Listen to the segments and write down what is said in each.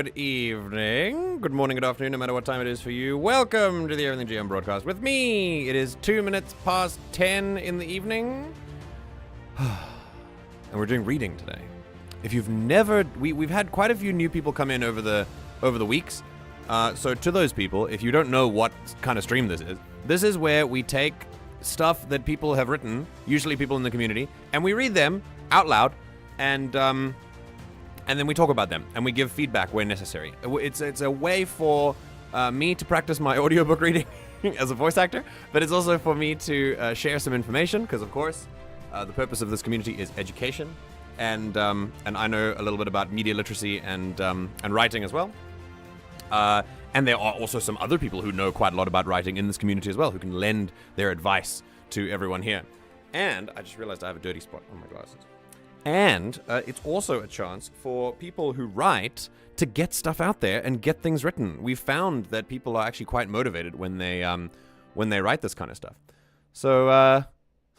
Good evening, good morning, good afternoon, no matter what time it is for you. Welcome to the Everything GM broadcast with me. It is 2 minutes past 10 in the evening. And we're doing reading today. If you've never... We've had quite a few new people come in over the weeks. So to those people, if you don't know what kind of stream this is where we take stuff that people have written, usually people in the community, and we read them out loud, and then we talk about them, and we give feedback where necessary. It's a way for me to practice my audiobook reading as a voice actor, but it's also for me to share some information, because of course, the purpose of this community is education, and I know a little bit about media literacy and writing as well. And there are also some other people who know quite a lot about writing in this community as well, who can lend their advice to everyone here. And I just realized I have a dirty spot on my glasses. And it's also a chance for people who write to get stuff out there and get things written. We've found that people are actually quite motivated when they write this kind of stuff. So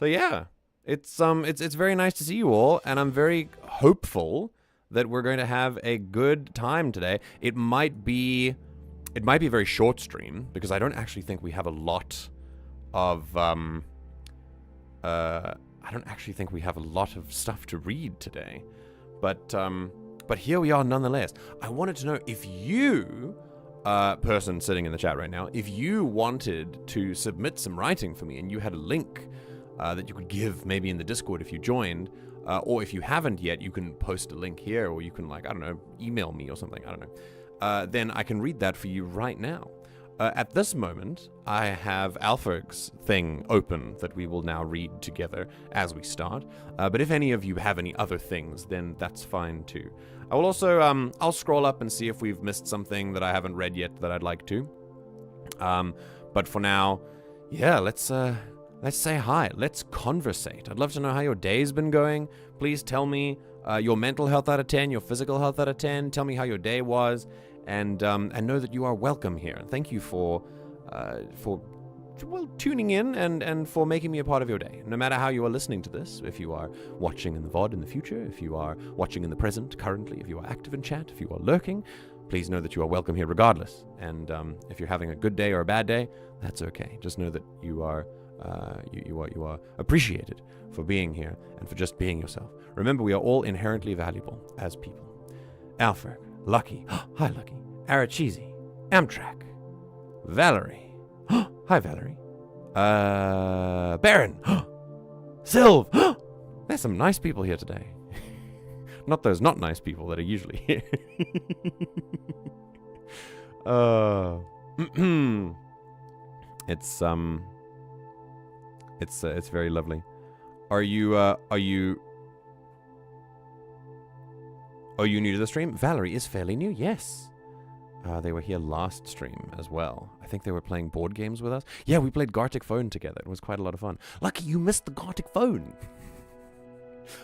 yeah, it's very nice to see you all, and I'm very hopeful that we're going to have a good time today. It might be a very short stream because I don't actually think we have a lot of stuff to read today, but here we are nonetheless. I wanted to know if you, person sitting in the chat right now, if you wanted to submit some writing for me and you had a link that you could give maybe in the Discord if you joined, or if you haven't yet, you can post a link here, or you can, like, I don't know, email me or something, I don't know. Then I can read that for you right now. At this moment, I have Alpherg's thing open that we will now read together as we start. But if any of you have any other things, then that's fine too. I will also, I'll scroll up and see if we've missed something that I haven't read yet that I'd like to. But for now, yeah, let's say hi. Let's conversate. I'd love to know how your day's been going. Please tell me your mental health out of 10, your physical health out of 10. Tell me how your day was. And know that you are welcome here. Thank you for tuning in and for making me a part of your day. No matter how you are listening to this, if you are watching in the VOD in the future, if you are watching in the present currently, if you are active in chat, if you are lurking, please know that you are welcome here regardless. And if you're having a good day or a bad day, that's okay. Just know that you are appreciated for being here and for just being yourself. Remember, we are all inherently valuable as people. Alpherg, Lucky, hi Lucky, Arachizi, Amtrak, Valerie, hi Valerie, Baron, Sylv. There's some nice people here today. Not those not nice people that are usually here. It's very lovely. Are you new to the stream? Valerie is fairly new, yes. They were here last stream as well. I think they were playing board games with us. Yeah, we played Gartic Phone together. It was quite a lot of fun. Lucky, you missed the Gartic Phone.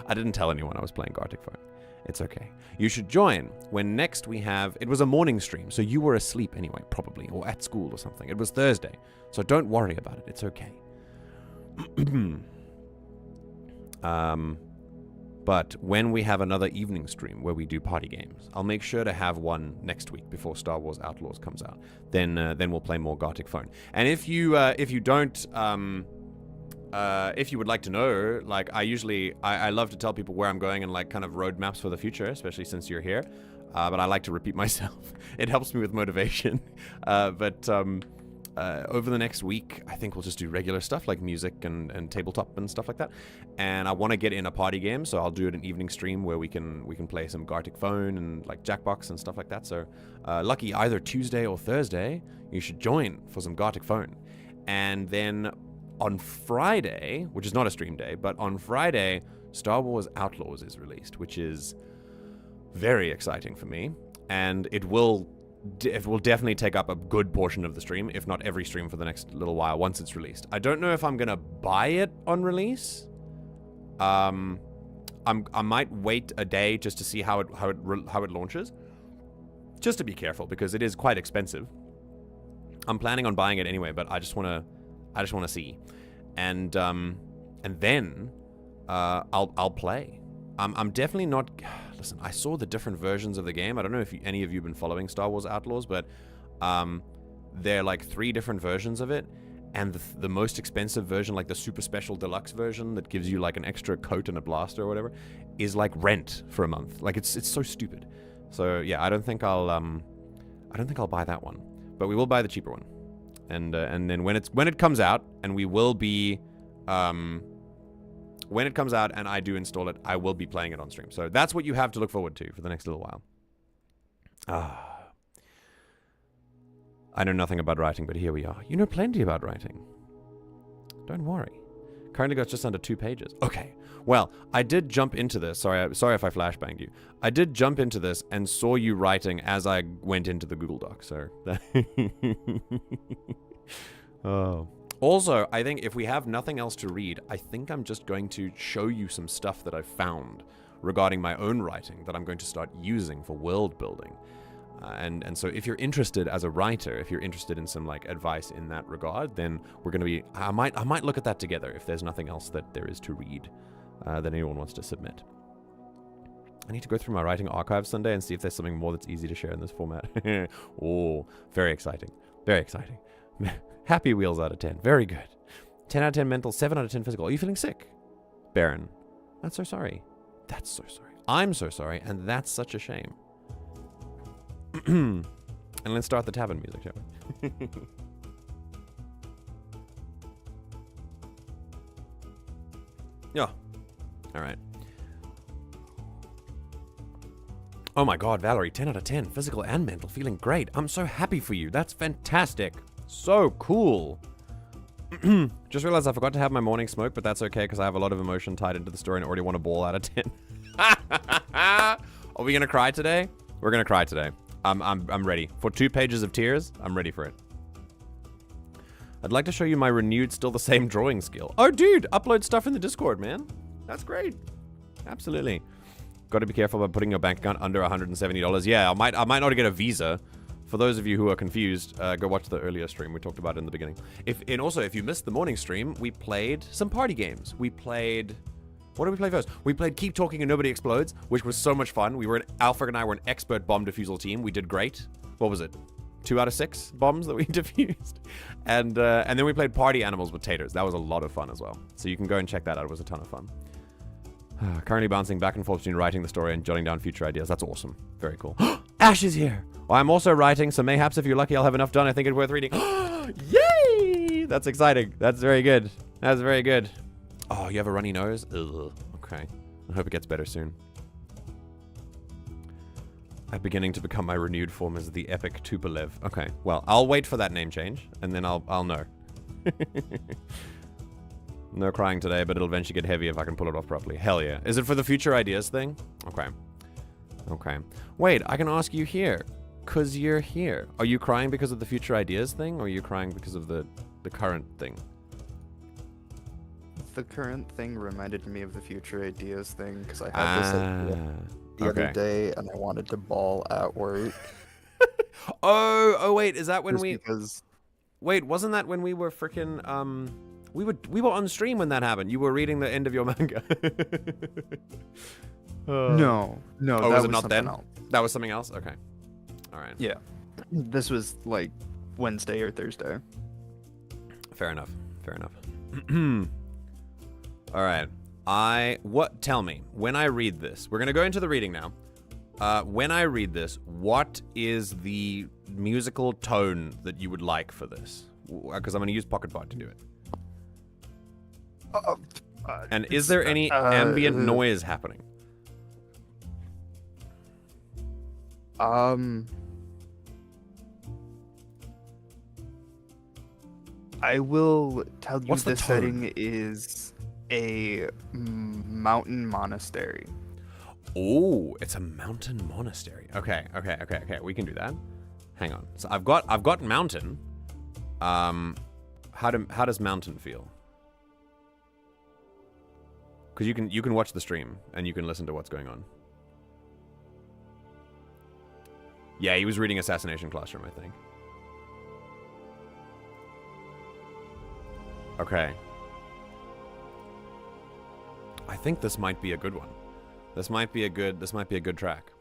I didn't tell anyone I was playing Gartic Phone. It's okay. You should join when next we have... It was a morning stream, so you were asleep anyway, probably, or at school or something. It was Thursday, so don't worry about it. It's okay. But when we have another evening stream where we do party games, I'll make sure to have one next week before Star Wars Outlaws comes out. Then we'll play more Gartic Phone. And if you don't, if you would like to know, like I love to tell people where I'm going and like kind of roadmaps for the future, especially since you're here. But I like to repeat myself. It helps me with motivation. Over the next week, I think we'll just do regular stuff like music and tabletop and stuff like that. And I want to get in a party game, so I'll do it an evening stream where we can play some Gartic Phone and like Jackbox and stuff like that. So Lucky, either Tuesday or Thursday, you should join for some Gartic Phone. And then on Friday, which is not a stream day, but on Friday, Star Wars Outlaws is released, which is very exciting for me. And it will definitely take up a good portion of the stream, if not every stream for the next little while once it's released. I don't know if I'm gonna buy it on release. I might wait a day just to see how it launches, just to be careful because it is quite expensive. I'm planning on buying it anyway, but I just wanna see, and then I'll play. I'm definitely not. listen, I saw the different versions of the game. I don't know if any of you have been following Star Wars Outlaws, but there are like 3 different versions of it. And the most expensive version, like the super special deluxe version that gives you like an extra coat and a blaster or whatever, is like rent for a month. Like it's so stupid. So yeah, I don't think I'll buy that one, but we will buy the cheaper one. And then when it comes out, and we will be when it comes out and I do install it, I will be playing it on stream. So that's what you have to look forward to for the next little while. I know nothing about writing, but here we are. You know plenty about writing. Don't worry. Currently got just under 2 pages. Okay. Well, I did jump into this. Sorry if I flashbanged you. I did jump into this and saw you writing as I went into the Google Doc. So, oh. Also, I think if we have nothing else to read, I think I'm just going to show you some stuff that I've found regarding my own writing that I'm going to start using for world building. And so if you're interested as a writer, if you're interested in some like advice in that regard, then we're going to be, I might look at that together if there's nothing else that there is to read that anyone wants to submit. I need to go through my writing archive Sunday and see if there's something more that's easy to share in this format. Oh, very exciting. Very exciting. Happy wheels out of 10. Very good. 10 out of 10 mental, 7 out of 10 physical. Are you feeling sick? Baron. That's so sorry. That's so sorry. I'm so sorry, and that's such a shame. And let's start the tavern music, shall we? Yeah. All right. Oh my god, Valerie, 10 out of 10. Physical and mental. Feeling great. I'm so happy for you. That's fantastic. So cool. Just realized I forgot to have my morning smoke, but that's okay because I have a lot of emotion tied into the story and already want a ball out of 10. Are we going to cry today? We're going to cry today. I'm ready. For 2 pages of tears, I'm ready for it. I'd like to show you my renewed, still the same drawing skill. Oh, dude, upload stuff in the Discord, man. That's great. Absolutely. Got to be careful about putting your bank account under $170. Yeah, I might not get a Visa. For those of you who are confused, go watch the earlier stream. We talked about it in the beginning. And also, if you missed the morning stream, we played some party games. We played... What did we play first? We played Keep Talking and Nobody Explodes, which was so much fun. Alpherg and I were an expert bomb defusal team. We did great. What was it? 2 out of 6 bombs that we defused. And then we played Party Animals with Taters. That was a lot of fun as well. So you can go and check that out. It was a ton of fun. Currently bouncing back and forth between writing the story and jotting down future ideas. That's awesome. Very cool. Ash is here. Well, I'm also writing, so mayhaps if you're lucky, I'll have enough done. I think it's worth reading. Yay! That's exciting. That's very good. That's very good. Oh, you have a runny nose? Ugh. Okay. I hope it gets better soon. I'm beginning to become my renewed form as the epic Tupolev. Okay. Well, I'll wait for that name change, and then I'll know. No crying today, but it'll eventually get heavy if I can pull it off properly. Hell yeah. Is it for the future ideas thing? Okay. Okay. Wait, I can ask you here. 'Cause you're here. Are you crying because of the future ideas thing, or are you crying because of the current thing? The current thing reminded me of the future ideas thing, because I had this idea the other day, and I wanted to ball at work. Oh, wait, is that when Just because... Wait, wasn't that when we were freaking, we were on stream when that happened. You were reading the end of your manga. No, oh, that was it was not then? else. That was something else? Okay. All right. Yeah. This was like Wednesday or Thursday. Fair enough. Fair enough. All right. Tell me, when I read this, we're going to go into the reading now. When I read this, what is the musical tone that you would like for this? Because I'm going to use PocketBot to do it. And is there any ambient noise happening? I will tell you What's the the setting is a mountain monastery. Oh, it's a mountain monastery. Okay. We can do that. Hang on. So I've got mountain. How does mountain feel? Because you can watch the stream and you can listen to what's going on. Yeah, he was reading Assassination Classroom, I think. Okay. I think this might be a good one. This might be a good track.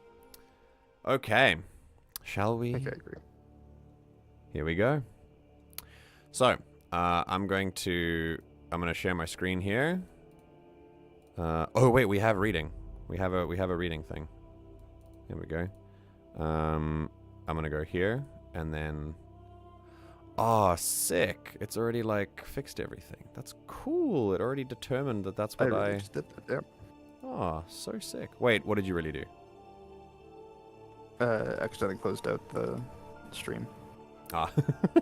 Okay. Shall we? Okay, agree. Here we go. So, I'm going to share my screen here. Oh wait, we have reading. We have a reading thing. Here we go. I'm gonna go here and then. Oh, sick! It's already like fixed everything. That's cool. It already determined that that's what I. Just did that, yeah. Oh, so sick. Wait, what did you really do? Accidentally closed out the stream. Ah.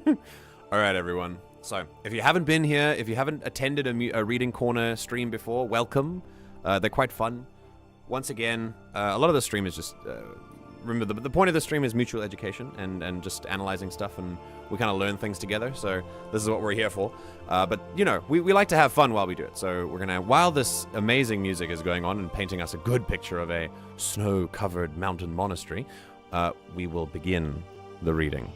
All right, everyone. So, if you haven't been here, if you haven't attended a Reading Corner stream before, welcome. They're quite fun. Once again, a lot of the stream is just... remember, the point of the stream is mutual education and just analyzing stuff, and we kind of learn things together, so this is what we're here for. But, you know, we like to have fun while we do it, so we're going to... While this amazing music is going on and painting us a good picture of a snow-covered mountain monastery, we will begin the reading.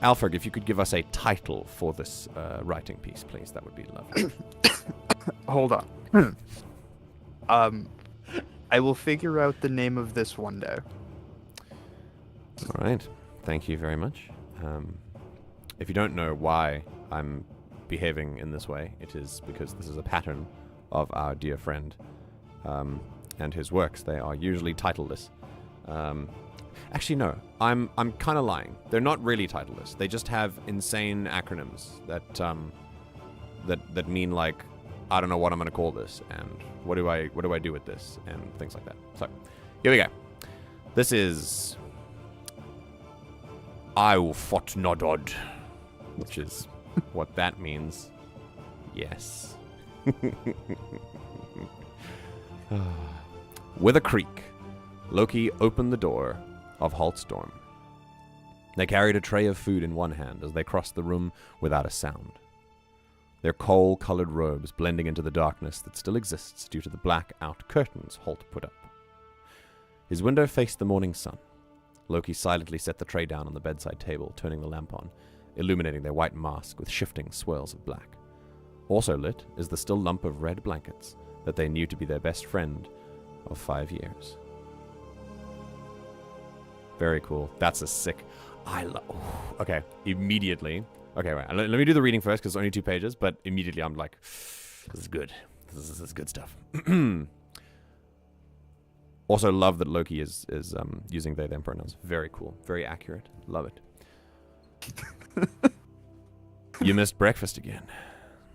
Alpherg, if you could give us a title for this writing piece, please, that would be lovely. Hold on. I will figure out the name of this one day. All right. Thank you very much. If you don't know why I'm behaving in this way, it is because this is a pattern of our dear friend and his works. They are usually titleless. Actually, no. I'm kind of lying. They're not really titleless. They just have insane acronyms that mean like, I don't know what I'm going to call this, and what do I do with this, and things like that. So, here we go. This is IWFOTNOTOD, which is what that means. Yes. With a creak, Loki opened the door of Halt's dorm. They carried a tray of food in one hand as they crossed the room without a sound. Their coal-colored robes blending into the darkness that still exists due to the black-out curtains Halt put up. His window faced the morning sun. Loki silently set the tray down on the bedside table, turning the lamp on, illuminating their white mask with shifting swirls of black. Also lit is the still lump of red blankets that they knew to be their best friend of 5 years. Very cool. That's a sick... Okay, immediately... Okay, right. Let me do the reading first, because it's only 2 pages, but immediately I'm like, this is good. This is good stuff. Also love that Loki is using they, them pronouns. Very cool. Very accurate. Love it. You missed breakfast again.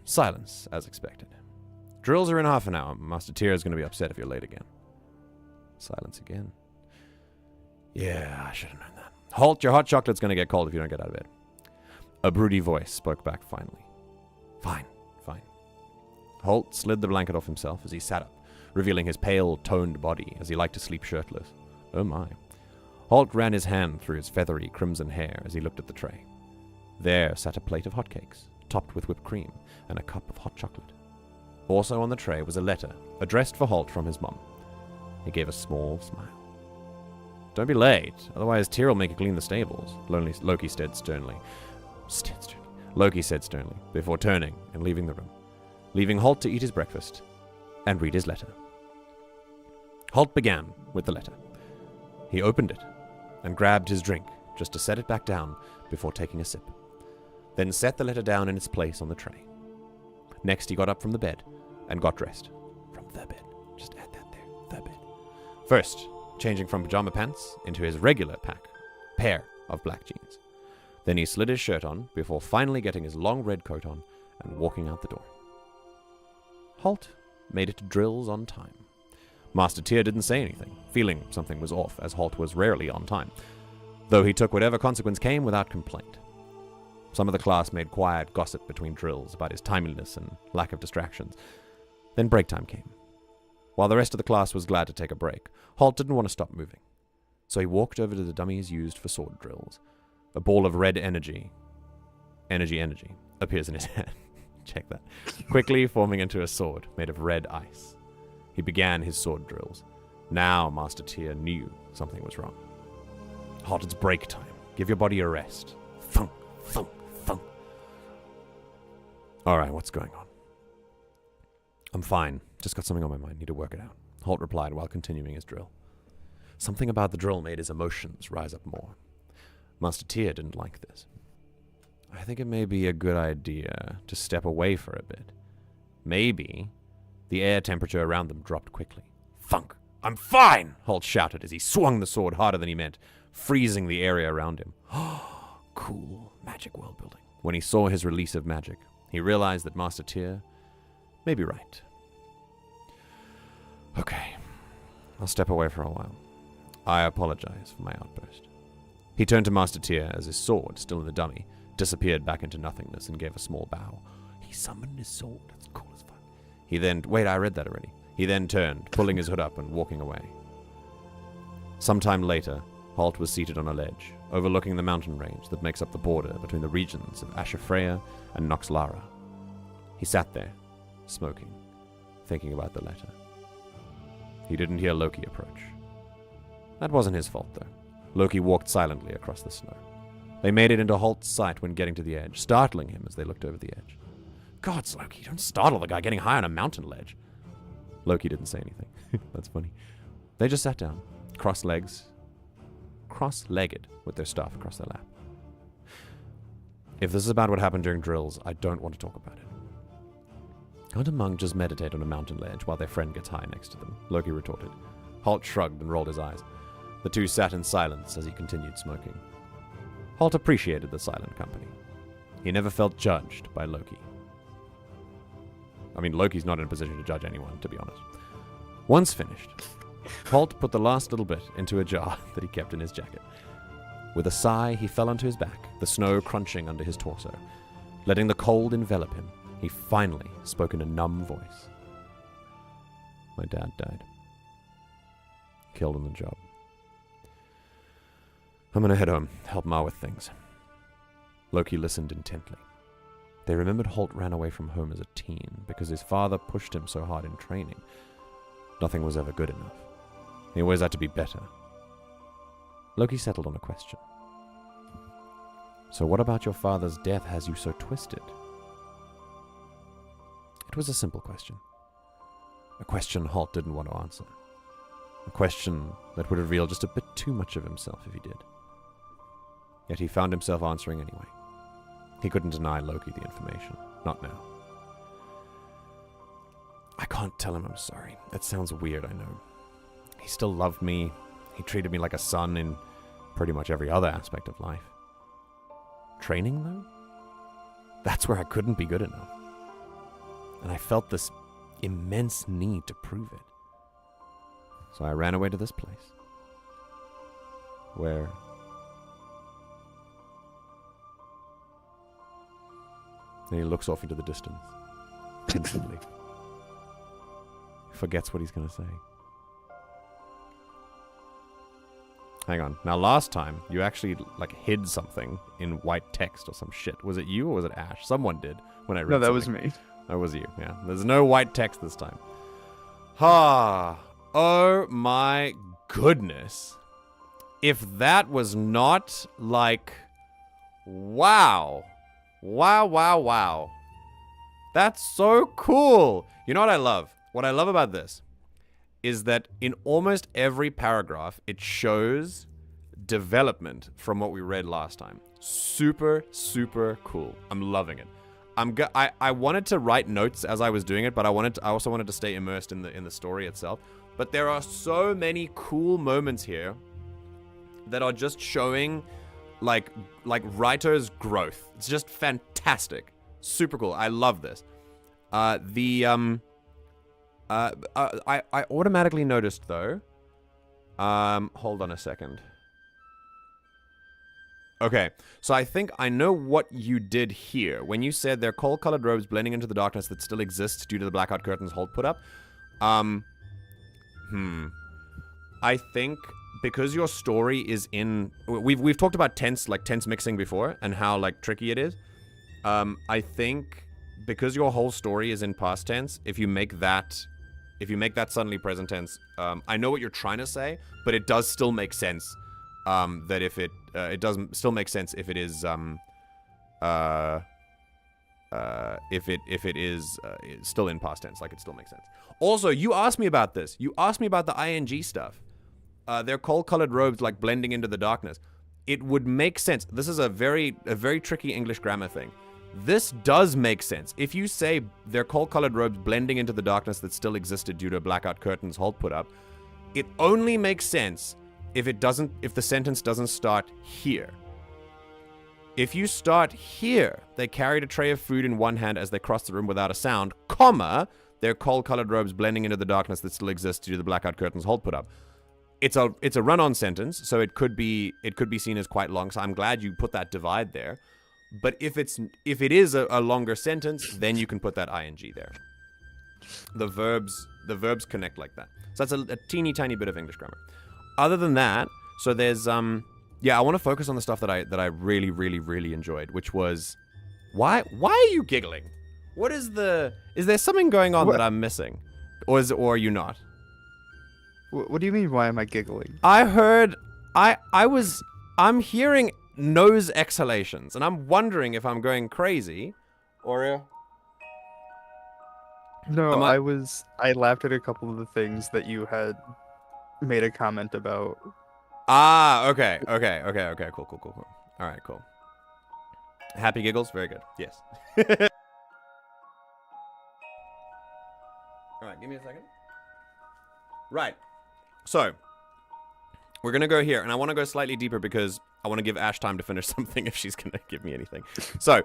Silence, as expected. Drills are in half an hour. Master Tyr is going to be upset if you're late again. Silence again. Yeah, I should have known that. Halt, your hot chocolate's going to get cold if you don't get out of bed. A broody voice spoke back finally. Fine. Halt slid the blanket off himself as he sat up, revealing his pale, toned body as he liked to sleep shirtless. Oh my. Halt ran his hand through his feathery crimson hair as he looked at the tray. There sat a plate of hotcakes, topped with whipped cream, and a cup of hot chocolate. Also on the tray was a letter, addressed for Halt from his mum. He gave a small smile. Don't be late, otherwise Tyr will make you clean the stables, Loki said sternly. Loki said sternly, before turning and leaving the room, leaving Halt to eat his breakfast and read his letter. Halt began with the letter. He opened it and grabbed his drink just to set it back down before taking a sip, then set the letter down in its place on the tray. Next, he got up from the bed and got dressed. From the bed. Just add that there. The bed. First, changing from pajama pants into his regular pair of black jeans. Then he slid his shirt on before finally getting his long red coat on and walking out the door. Halt made it to drills on time. Master Tyr didn't say anything, feeling something was off, as Halt was rarely on time, though he took whatever consequence came without complaint. Some of the class made quiet gossip between drills about his timeliness and lack of distractions. Then break time came. While the rest of the class was glad to take a break, Halt didn't want to stop moving. So he walked over to the dummies used for sword drills. A ball of red energy appears in his hand. Check that. Quickly forming into a sword made of red ice. He began his sword drills. Now Master Tyr knew something was wrong. Halt, it's break time. Give your body a rest. Thunk, thunk, thunk. Alright, what's going on? I'm fine. Just got something on my mind. Need to work it out. Holt replied while continuing his drill. Something about the drill made his emotions rise up more. Master Tyr didn't like this. I think it may be a good idea to step away for a bit. Maybe. The air temperature around them dropped quickly. Thunk! I'm fine! Holt shouted as he swung the sword harder than he meant, freezing the area around him. Cool magic world building. When he saw his release of magic, he realized that Master Tyr may be right. Okay, I'll step away for a while. I apologize for my outburst. He turned to Master Tyr as his sword, still in the dummy, disappeared back into nothingness and gave a small bow. He summoned his sword. That's cool as fuck. He then... Wait, I read that already. He then turned, pulling his hood up and walking away. Sometime later, Holt was seated on a ledge, overlooking the mountain range that makes up the border between the regions of Asher Freya and Nox Lara. He sat there, smoking, thinking about the letter. He didn't hear Loki approach. That wasn't his fault, though. Loki walked silently across the snow. They made it into Holt's sight when getting to the edge, startling him as they looked over the edge. Gods, Loki, don't startle the guy getting high on a mountain ledge. Loki didn't say anything. That's funny. They just sat down, cross-legged, with their staff across their lap. If this is about what happened during drills, I don't want to talk about it. Can't a monk just meditate on a mountain ledge while their friend gets high next to them? Loki retorted. Holt shrugged and rolled his eyes. The two sat in silence as he continued smoking. Holt appreciated the silent company. He never felt judged by Loki. I mean, Loki's not in a position to judge anyone, to be honest. Once finished, Holt put the last little bit into a jar that he kept in his jacket. With a sigh, he fell onto his back, the snow crunching under his torso. Letting the cold envelop him, he finally spoke in a numb voice. My dad died. Killed on the job. I'm gonna head home, help Ma with things. Loki listened intently. They remembered Holt ran away from home as a teen because his father pushed him so hard in training. Nothing was ever good enough. He always had to be better. Loki settled on a question. So what about your father's death has you so twisted? It was a simple question. A question Holt didn't want to answer. A question that would reveal just a bit too much of himself if he did. Yet he found himself answering anyway. He couldn't deny Loki the information. Not now. I can't tell him I'm sorry. It sounds weird, I know. He still loved me. He treated me like a son in pretty much every other aspect of life. Training, though? That's where I couldn't be good enough. And I felt this immense need to prove it. So I ran away to this place. Where... Then he looks off into the distance. Instantly. He forgets what he's going to say. Hang on. Now, last time, you actually, hid something in white text or some shit. Was it you or was it Ash? Someone did when I read No, that something. was me. That was you, yeah. There's no white text this time. Ha! Oh my goodness. If that was not, wow. Wow, wow, wow. That's so cool. You know what I love? What I love about this is that in almost every paragraph, it shows development from what we read last time. Super, super cool. I'm loving it. I wanted to write notes as I was doing it, but I also wanted to stay immersed in the story itself. But there are so many cool moments here that are just showing like writer's growth. It's just fantastic. Super cool. I love this. I automatically noticed though. Hold on a second. Okay, so I think I know what you did here. When you said they're coal-colored robes blending into the darkness that still exists due to the blackout curtains Holt put up. I think because your story is in... We've talked about tense mixing before and how, tricky it is. I think because your whole story is in past tense, if you make that suddenly present tense, I know what you're trying to say, but it does still make sense. That if it does still make sense if it is if it is still in past tense, like it still makes sense. Also, you asked me about this. You asked me about the ing stuff. Their coal-colored robes like blending into the darkness. It would make sense. This is a very tricky English grammar thing. This does make sense. If you say their coal-colored robes blending into the darkness that still existed due to blackout curtains Holt put up, it only makes sense if the sentence doesn't start here. If you start here, they carried a tray of food in one hand as they crossed the room without a sound, comma, their coal-colored robes blending into the darkness that still exists due to the blackout curtains Holt put up. It's a run-on sentence, so it could be seen as quite long. So I'm glad you put that divide there. But if it is a longer sentence, then you can put that ing there. The verbs connect like that. So that's a teeny tiny bit of English grammar. Other than that, so there's I want to focus on the stuff that I really really really enjoyed, which was why are you giggling? Is there something going on that I'm missing, or are you not? What do you mean? Why am I giggling? I heard I'm hearing nose exhalations, and I'm wondering if I'm going crazy, or no. I laughed at a couple of the things that you had made a comment about. Ah, okay, cool. All right, cool. Happy giggles, very good. Yes. All right, give me a second. Right. So, we're going to go here, and I want to go slightly deeper because I want to give Ash time to finish something if she's going to give me anything. So,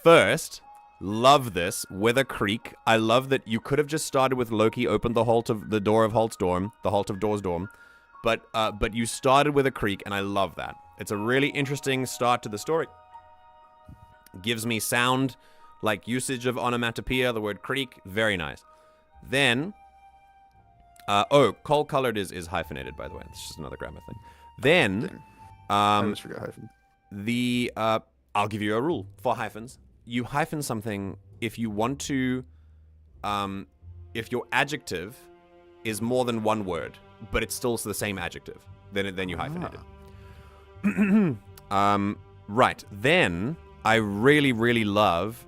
first, love this, Wither Creek. I love that you could have just started with Loki opened the door of Holt's dorm, the Halt of Door's dorm, but you started with a creek, and I love that. It's a really interesting start to the story. Gives me sound, like usage of onomatopoeia, the word creek, very nice. Then... coal-colored is hyphenated, by the way. It's just another grammar thing. Then, I always forget hyphen. I'll give you a rule for hyphens. You hyphen something if you want to, if your adjective is more than one word, but it's still the same adjective, then you hyphenate it. Right. Then, I really, really love...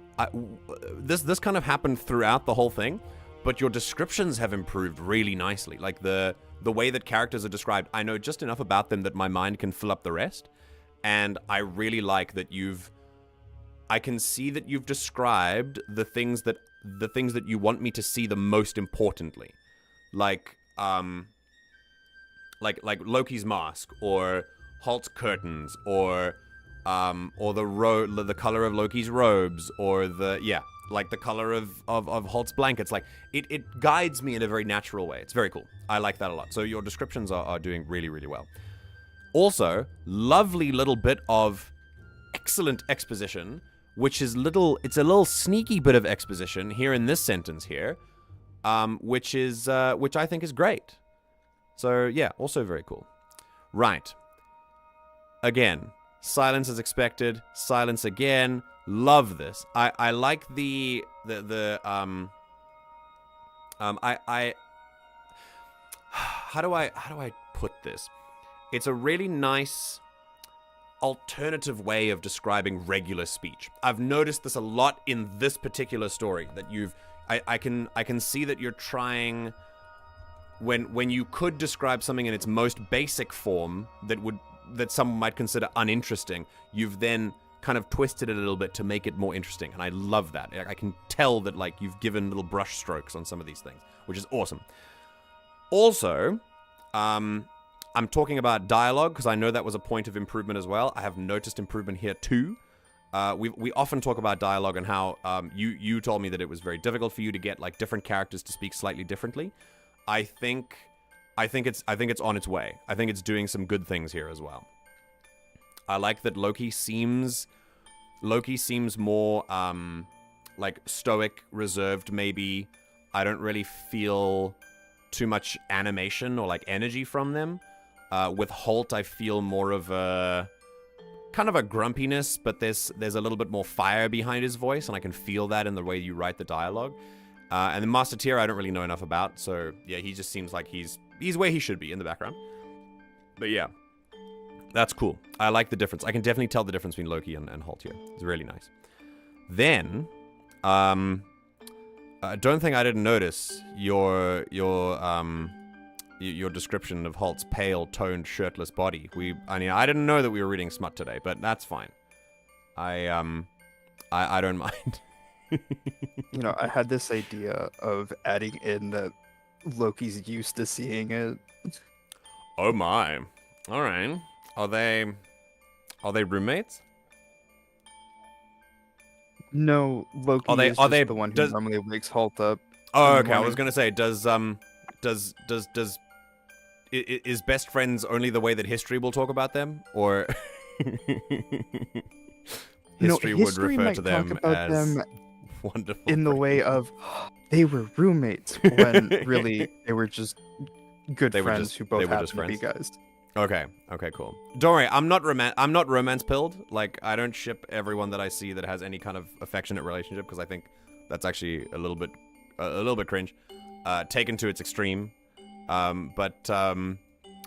this kind of happened throughout the whole thing. But your descriptions have improved really nicely. Like the way that characters are described, I know just enough about them that my mind can fill up the rest. And I really like that I can see that you've described the things that you want me to see the most importantly. Like Loki's mask, or Halt's curtains, or the color of Loki's robes, or like the color of Halt's blankets. Like, it guides me in a very natural way. It's very cool. I like that a lot. So your descriptions are doing really, really well. Also, lovely little bit of excellent exposition, which is it's a little sneaky bit of exposition here in this sentence here, which I think is great. So yeah, also very cool. Right. Again, silence as expected, silence again. Love this. I like how do I put this? It's a really nice alternative way of describing regular speech. I've noticed this a lot in this particular story, that I can see that you're trying, when you could describe something in its most basic form that someone might consider uninteresting, you've then kind of twisted it a little bit to make it more interesting, and I love that. I can tell that, like, you've given little brush strokes on some of these things, which is awesome. Also, I'm talking about dialogue because I know that was a point of improvement as well. I have noticed improvement here too. We often talk about dialogue and how you told me that it was very difficult for you to get like different characters to speak slightly differently. I think it's on its way. I think it's doing some good things here as well. I like that Loki seems more like stoic, reserved maybe. I don't really feel too much animation or like energy from them. With Holt, I feel more of a kind of a grumpiness, but there's a little bit more fire behind his voice, and I can feel that in the way you write the dialogue. And then Master Tier, I don't really know enough about, so yeah, he just seems like he's where he should be in the background. But yeah, that's cool. I like the difference. I can definitely tell the difference between Loki and Holt here. It's really nice. Then, I don't think I didn't notice your description of Halt's pale, toned, shirtless body. I didn't know that we were reading smut today, but that's fine. I don't mind. I had this idea of adding in that Loki's used to seeing it. Oh my. All right. Are they roommates? No, Loki is just the one who normally wakes Halt up. Oh, okay. I was gonna say, is best friends only the way that history will talk about them, or history would refer to them as wonderful in the friends. way of they were roommates when really they were just good friends who both happened to be guys. Okay, cool. Don't worry, I'm not romance pilled. Like, I don't ship everyone that I see that has any kind of affectionate relationship, because I think that's actually a little bit cringe, taken to its extreme. But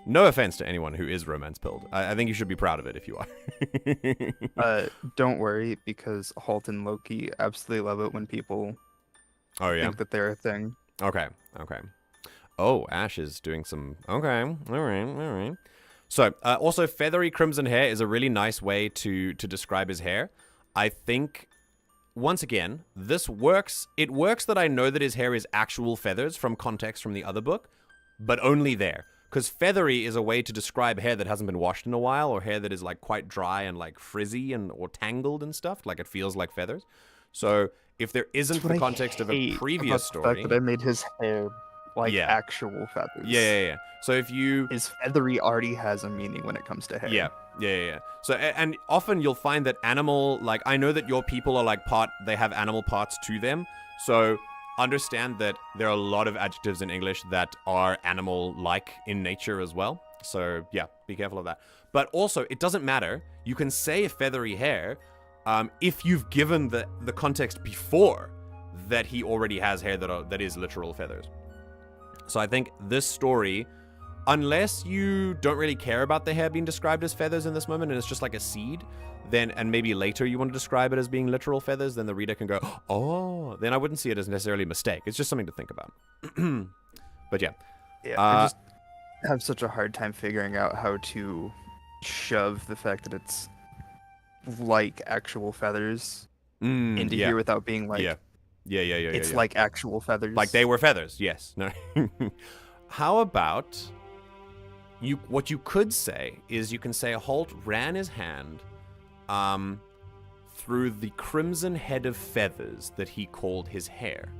no offense to anyone who is romance pilled. I think you should be proud of it if you are. Don't worry, because Halt and Loki absolutely love it when people think that they're a thing. Okay. Oh, Ash is doing some... Okay, all right. So, also, feathery crimson hair is a really nice way to describe his hair. I think, once again, this works. It works that I know that his hair is actual feathers from context from the other book, but only there. Because feathery is a way to describe hair that hasn't been washed in a while, or hair that is, like, quite dry and, like, frizzy or tangled and stuff. Like, it feels like feathers. So, if there isn't the context of a previous story... the fact that I made his hair... actual feathers. Yeah. So if you... His feathery already has a meaning when it comes to hair. Yeah. So, and often you'll find that animal... Like, I know that your people are like they have animal parts to them. So understand that there are a lot of adjectives in English that are animal-like in nature as well. So, yeah, be careful of that. But also, it doesn't matter. You can say feathery hair if you've given the context before that he already has hair that is literal feathers. So I think this story, unless you don't really care about the hair being described as feathers in this moment and it's just like a seed, then, and maybe later you want to describe it as being literal feathers, then the reader can go, oh, then I wouldn't see it as necessarily a mistake. It's just something to think about. But yeah. I just have such a hard time figuring out how to shove the fact that it's like actual feathers into here without being like... Yeah. It's like actual feathers. Like they were feathers, yes. No. How about what you could say is you can say Halt ran his hand through the crimson head of feathers that he called his hair.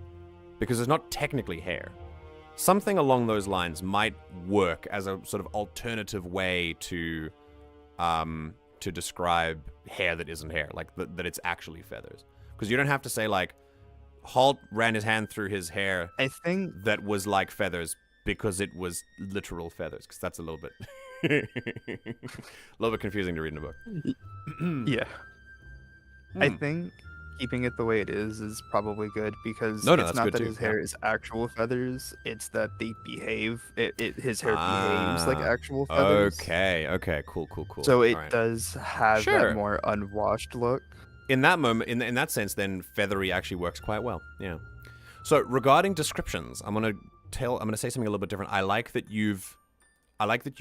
Because it's not technically hair. Something along those lines might work as a sort of alternative way to describe hair that isn't hair, like that it's actually feathers. Because you don't have to say like Halt ran his hand through his hair. I think that was like feathers because it was literal feathers. Because that's a little bit, confusing to read in a book. Yeah, I think keeping it the way it is probably good because it's not that his hair is actual feathers. It's that they behave. His hair behaves like actual feathers. Okay, cool. So it does have that more unwashed look. In that moment, in that sense, then feathery actually works quite well. Yeah. So regarding descriptions, I'm gonna say something a little bit different. I like that you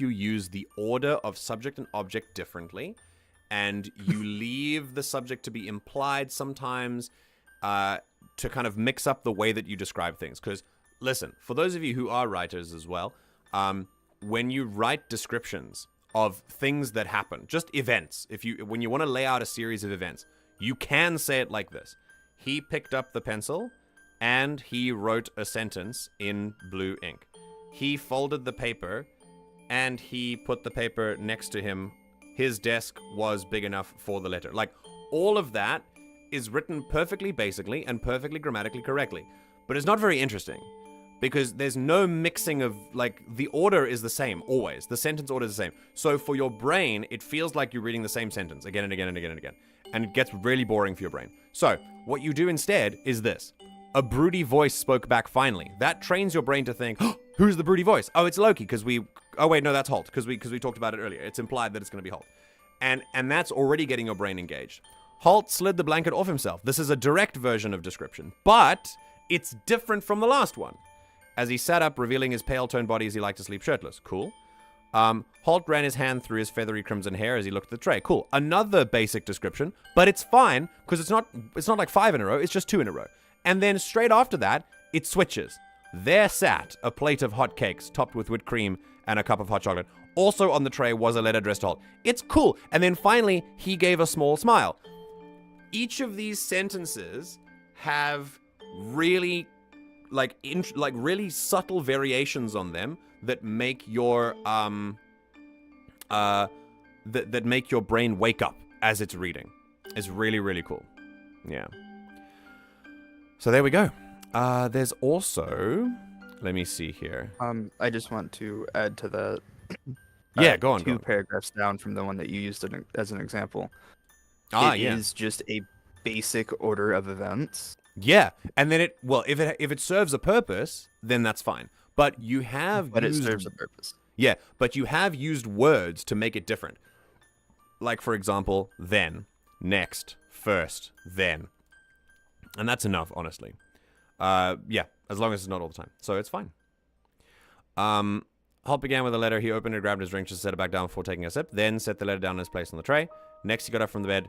use the order of subject and object differently, and you leave the subject to be implied sometimes, to kind of mix up the way that you describe things. Because listen, for those of you who are writers as well, when you write descriptions of things that happen, just events, when you want to lay out a series of events. You can say it like this. He picked up the pencil and he wrote a sentence in blue ink. He folded the paper and he put the paper next to him. His desk was big enough for the letter. Like, all of that is written perfectly basically and perfectly grammatically correctly. But it's not very interesting because there's no mixing of, like, the order is the same always. The sentence order is the same. So for your brain, it feels like you're reading the same sentence again and again and again and again. And it gets really boring for your brain. So, what you do instead is this. A broody voice spoke back finally. That trains your brain to think, oh, who's the broody voice? Oh, it's Loki, because oh wait, no, that's Halt, because we talked about it earlier. It's implied that it's going to be Halt. And that's already getting your brain engaged. Holt slid the blanket off himself. This is a direct version of description, but it's different from the last one. As he sat up, revealing his pale-toned body as he liked to sleep shirtless. Cool. Holt ran his hand through his feathery crimson hair as he looked at the tray. Cool. Another basic description, but it's fine because it's not like 5 in a row. It's just 2 in a row. And then straight after that, it switches. There sat a plate of hot cakes topped with whipped cream and a cup of hot chocolate. Also on the tray was a letter addressed to Holt. It's cool. And then finally, he gave a small smile. Each of these sentences have really really subtle variations on them that make your that make your brain wake up as it's reading. It's really, really cool. Yeah. So there we go. There's also, let me see here. I just want to add to that. Yeah, go on. 2 paragraphs down from the one that you used as an example. It is just a basic order of events. Yeah, and then if it serves a purpose, then that's fine. But you have it serves a purpose. Yeah, but you have used words to make it different. Like, for example, then, next, first, then. And that's enough, honestly. Yeah, as long as it's not all the time. So it's fine. Holt began with a letter. He opened it, grabbed his drink, just set it back down before taking a sip. Then set the letter down in its place on the tray. Next, he got up from the bed.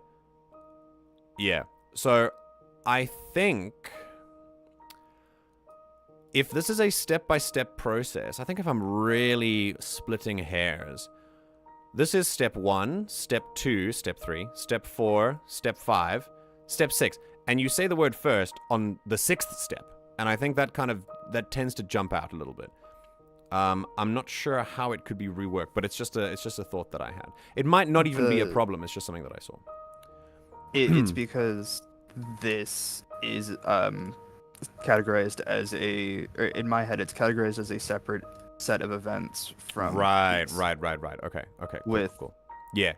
Yeah, so I think if this is a step-by-step process, I think if I'm really splitting hairs, this is step 1, step 2, step 3, step 4, step 5, step 6. And you say the word first on the 6th step. And I think that tends to jump out a little bit. I'm not sure how it could be reworked, but it's just a thought that I had. It might not even be a problem. It's just something that I saw. It's because this is categorized as in my head, it's categorized as a separate set of events from Right. these. Okay. Cool, cool. Yeah.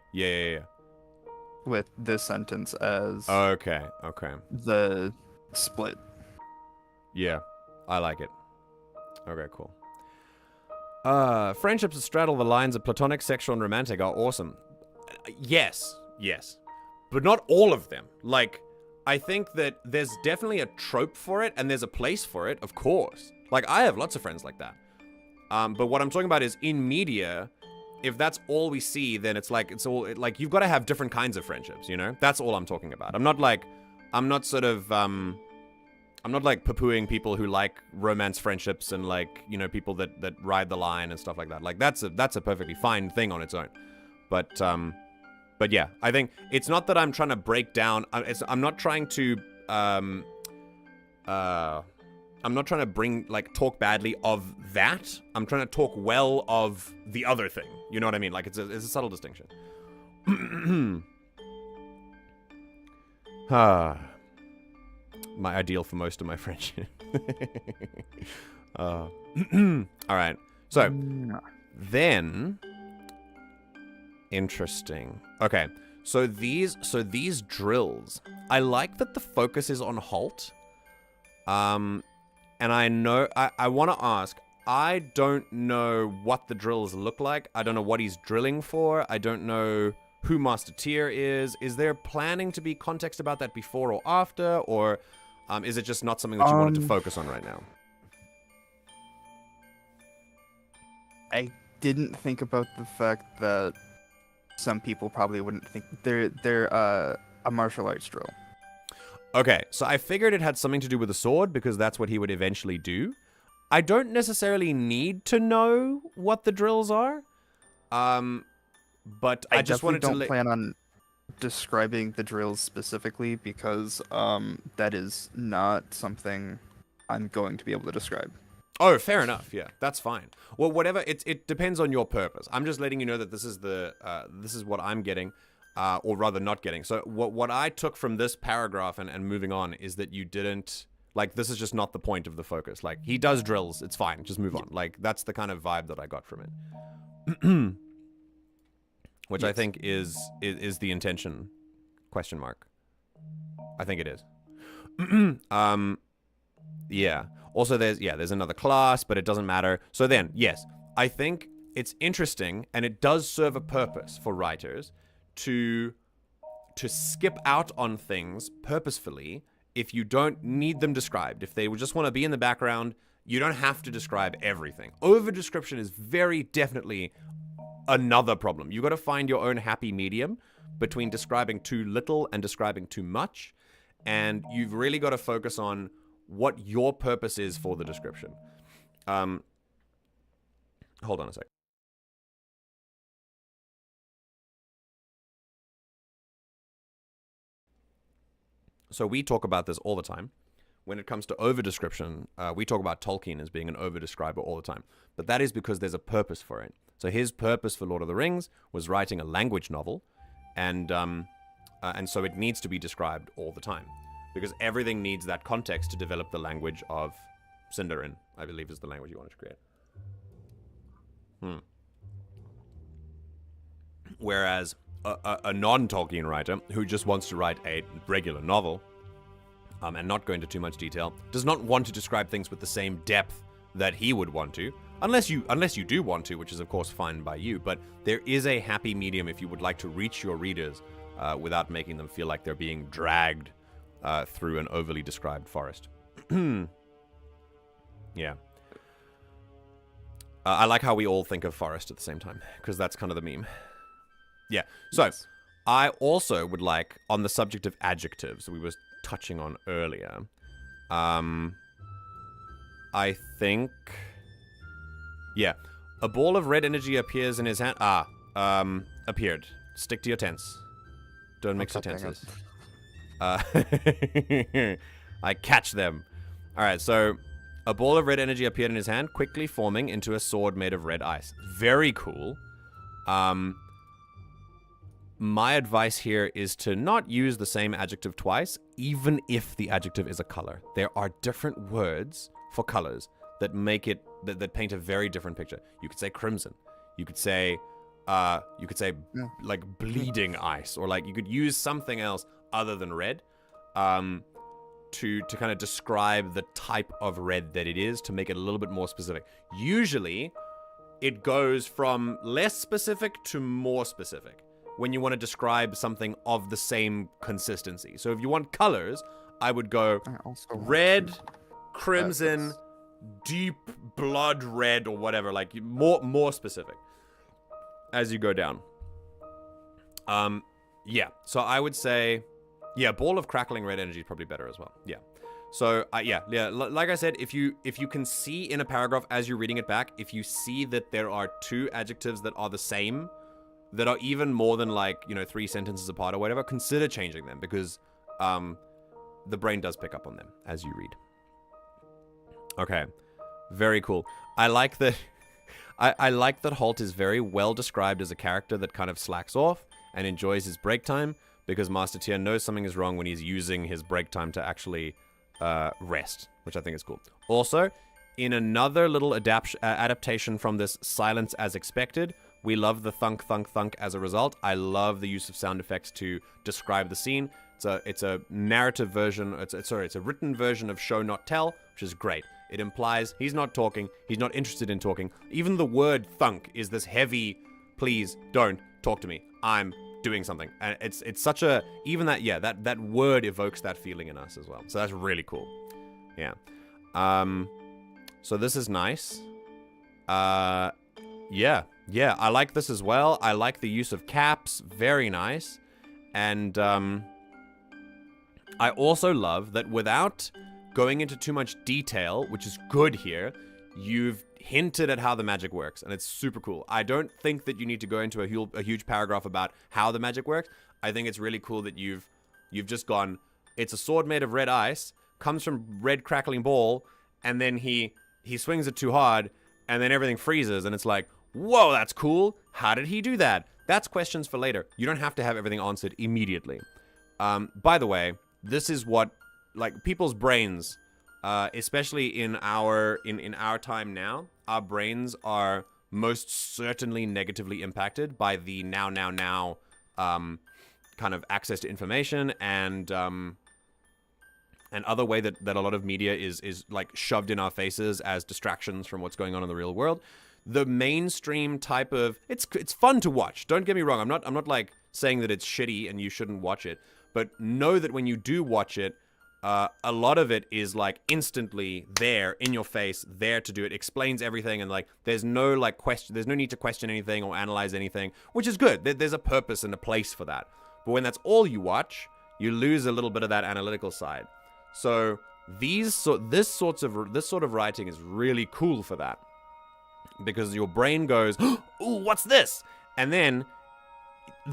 With this sentence as Okay. the split. Yeah, I like it. Okay, cool. Friendships that straddle the lines of platonic, sexual, and romantic are awesome. Yes. But not all of them. Like, I think that there's definitely a trope for it, and there's a place for it, of course. Like, I have lots of friends like that. But what I'm talking about is in media, if that's all we see, then it's like you've got to have different kinds of friendships, you know? That's all I'm talking about. I'm not poo-pooing people who like romance friendships and like, you know, people that ride the line and stuff like that. Like that's a perfectly fine thing on its own. But yeah, I think it's not that I'm trying to break down. I'm not trying to talk badly of that. I'm trying to talk well of the other thing. You know what I mean? Like it's a subtle distinction. My ideal for most of my friendship. All right. So then, interesting. Okay. So these drills. I like that the focus is on Holt. And I know I want to ask. I don't know what the drills look like. I don't know what he's drilling for. I don't know who Master Tier is. Is there planning to be context about that before or after, or is it just not something that you wanted to focus on right now? I didn't think about the fact that some people probably wouldn't think they're a martial arts drill. Okay, so I figured it had something to do with the sword because that's what he would eventually do. I don't necessarily need to know what the drills are, but I just wanted to. I don't plan on describing the drills specifically because that is not something I'm going to be able to describe. Oh, fair enough. Yeah, that's fine. Well, whatever. It depends on your purpose. I'm just letting you know that this is what I'm getting, or rather not getting. So what I took from this paragraph and moving on is that you didn't like. This is just not the point of the focus. Like he does drills. It's fine. Just move on. Like that's the kind of vibe that I got from it. Which yes. I think is the intention? Question mark. I think it is. Yeah. Also, there's another class, but it doesn't matter. So then, yes, I think it's interesting, and it does serve a purpose for writers to to skip out on things purposefully if you don't need them described. If they just want to be in the background, you don't have to describe everything. Over description is very definitely another problem. You got to find your own happy medium between describing too little and describing too much. And you've really got to focus on what your purpose is for the description. Hold on a sec. So we talk about this all the time. When it comes to over-description, we talk about Tolkien as being an over-describer all the time. But that is because there's a purpose for it. So his purpose for Lord of the Rings was writing a language novel, and so it needs to be described all the time. Because everything needs that context to develop the language of Sindarin, I believe is the language you wanted to create. Whereas a non-Tolkien writer who just wants to write a regular novel and not go into too much detail does not want to describe things with the same depth that he would want to, unless you do want to, which is of course fine by you. But there is a happy medium if you would like to reach your readers without making them feel like they're being dragged through an overly described forest. Yeah. I like how we all think of forest at the same time, because that's kind of the meme. Yeah, so yes. I also would like, on the subject of adjectives we were touching on earlier, I think, yeah, a ball of red energy appears in his hand. Appeared. Stick to your tense. Don't mix your tenses. I catch them. All right, so a ball of red energy appeared in his hand, quickly forming into a sword made of red ice. Very cool. My advice here is to not use the same adjective twice, even if the adjective is a color. There are different words for colors that make it that paint a very different picture. You could say crimson. You could say like bleeding ice, or like you could use something else other than red to kind of describe the type of red that it is, to make it a little bit more specific. Usually it goes from less specific to more specific when you want to describe something of the same consistency. So if you want colors, I would go red, crimson, deep blood red, or whatever, like more specific as you go down. Yeah, so I would say, yeah, ball of crackling red energy is probably better as well. Yeah. So, yeah, like I said, if you can see in a paragraph as you're reading it back, if you see that there are two adjectives that are the same, that are even more than, like, 3 sentences apart or whatever, consider changing them, because the brain does pick up on them as you read. Okay, very cool. I like that. I like that Holt is very well described as a character that kind of slacks off and enjoys his break time, because Master Tier knows something is wrong when he's using his break time to actually rest, which I think is cool. Also, in another little adaptation from this silence as expected, we love the thunk, thunk, thunk as a result. I love the use of sound effects to describe the scene. It's a narrative version. It's a written version of show not tell, which is great. It implies he's not talking. He's not interested in talking. Even the word thunk is this heavy, please don't talk to me. I'm doing something. And it's such a, even that, yeah, that word evokes that feeling in us as well. So that's really cool. Yeah. So this is nice. Yeah, I like this as well. I like the use of caps. Very nice. And I also love that without going into too much detail, which is good here, you've hinted at how the magic works, and it's super cool. I don't think that you need to go into a huge paragraph about how the magic works. I think it's really cool that you've just gone, it's a sword made of red ice, comes from red crackling ball, and then he swings it too hard, and then everything freezes, and it's like, whoa, that's cool. How did he do that? That's questions for later. You don't have to have everything answered immediately. By the way, this is what, like, people's brains, especially in our time now, our brains are most certainly negatively impacted by the now kind of access to information and other way that a lot of media is like shoved in our faces as distractions from what's going on in the real world. The mainstream type of, it's fun to watch. Don't get me wrong. I'm not like saying that it's shitty and you shouldn't watch it, but know that when you do watch it, a lot of it is like instantly there in your face, there to do it. Explains everything, and like there's no like question, there's no need to question anything or analyze anything, which is good. There's a purpose and a place for that. But when that's all you watch, you lose a little bit of that analytical side. So this sort of writing is really cool for that, because your brain goes, "Ooh, what's this?" And then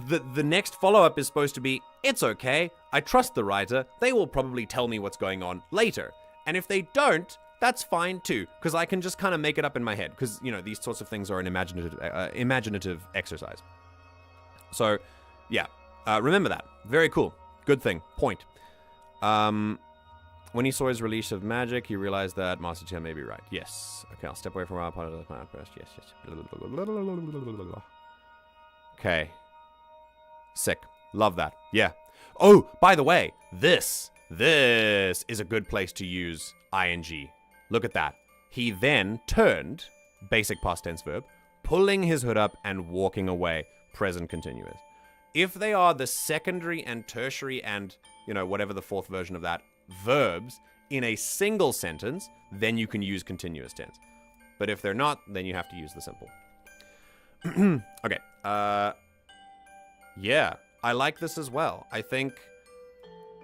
the next follow-up is supposed to be, it's okay, I trust the writer, they will probably tell me what's going on later. And if they don't, that's fine too, because I can just kind of make it up in my head, because, you know, these sorts of things are an imaginative exercise. So, yeah, remember that. Very cool. Good thing. Point. When he saw his release of magic, he realized that Master Tia may be right. Yes. Okay, I'll step away from our part of my outburst. Yes. Okay. Sick. Love that. Yeah. Oh, by the way, this is a good place to use ing. Look at that. He then turned, basic past tense verb, pulling his hood up and walking away, present continuous. If they are the secondary and tertiary and, you know, whatever the fourth version of that, verbs in a single sentence, then you can use continuous tense. But if they're not, then you have to use the simple. Okay. Yeah, I like this as well. I think,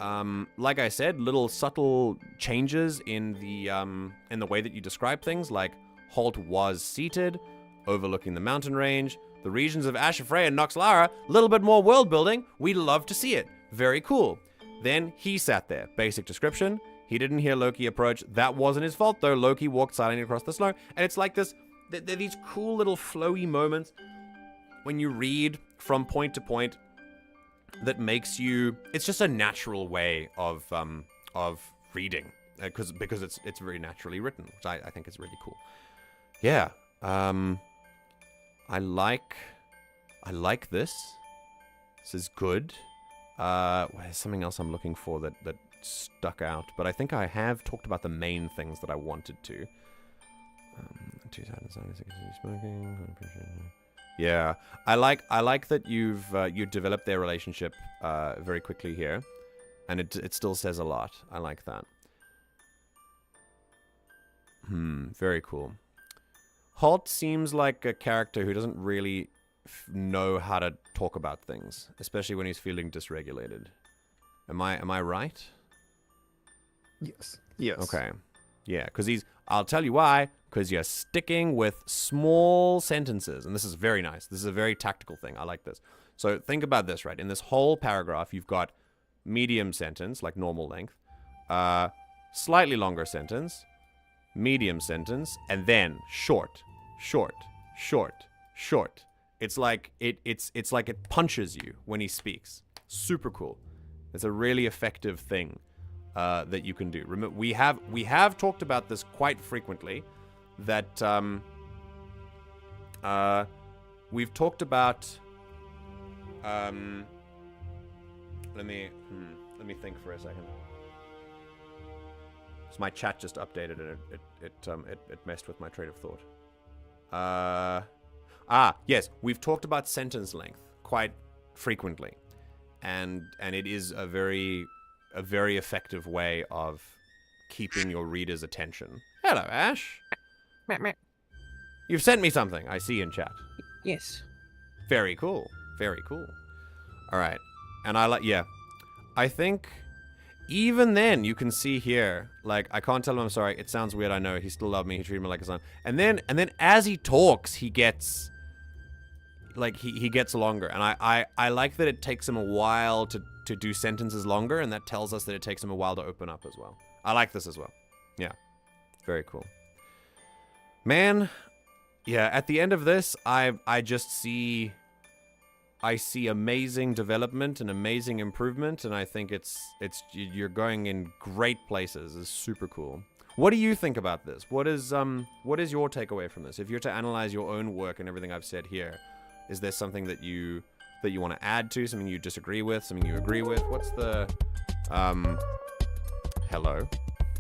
like I said, little subtle changes in the way that you describe things, like Holt was seated, overlooking the mountain range, the regions of Ashafrey and Noxlara, a little bit more world building. We love to see it. Very cool. Then he sat there. Basic description. He didn't hear Loki approach. That wasn't his fault, though. Loki walked silently across the snow. And it's like this, they're these cool little flowy moments when you read from point to point that makes you, it's just a natural way of reading, because it's very naturally written, which I think is really cool. Yeah. I like this. This is good. There's something else I'm looking for that stuck out, but I think I have talked about the main things that I wanted to. Yeah, I like that you developed their relationship very quickly here, and it still says a lot. I like that. Very cool. Holt seems like a character who doesn't really know how to talk about things, especially when he's feeling dysregulated. Am I right? Yes. Yes. Okay. Yeah, because I'll tell you why. Because you're sticking with small sentences, and this is very nice. This is a very tactical thing. I like this. So think about this, right? In this whole paragraph, you've got medium sentence, like normal length, slightly longer sentence, medium sentence, and then short, short, short, short. It's like it's like it punches you when he speaks. Super cool. It's a really effective thing that you can do. Remember, we have talked about this quite frequently. That we've talked about. Let me think for a second. So my chat just updated and it messed with my train of thought. Yes, we've talked about sentence length quite frequently, and it is a very effective way of keeping your reader's attention. Hello, Ash. You've sent me something, I see in chat. Yes. Very cool. Very cool. All right. And I think even then you can see here, like, I can't tell him I'm sorry. It sounds weird, I know. He still loved me. He treated me like a son. And then as he talks, he gets, like, he gets longer. And I like that it takes him a while to do sentences longer, and that tells us that it takes him a while to open up as well. I like this as well. Yeah. Very cool. Man, yeah, at the end of this, I see amazing development and amazing improvement, and I think you're going in great places. It's super cool. What do you think about this? What is your takeaway from this? If you're to analyze your own work and everything I've said here, is there something that you want to add to, something you disagree with, something you agree with? What's the hello?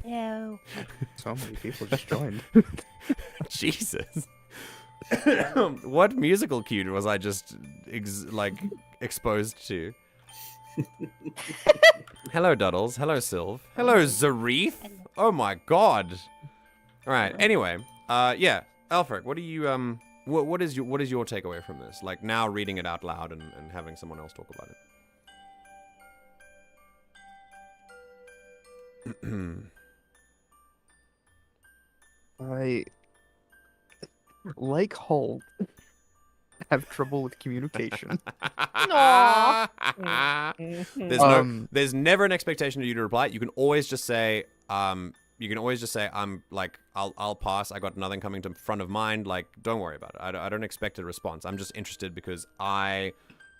Hello. So many people just joined. Jesus. What musical cue was I just exposed to? Hello, Duddles. Hello, Sylv. Hello, Zareth. Oh my God. All right. Anyway, yeah, Alpherg, what do you what is your takeaway from this? Like now reading it out loud and having someone else talk about it. I, like Hull, have trouble with communication. There's never an expectation of you to reply. You can always just say, I'm like, I'll pass. I got nothing coming to front of mind. Like, don't worry about it. I don't expect a response. I'm just interested because I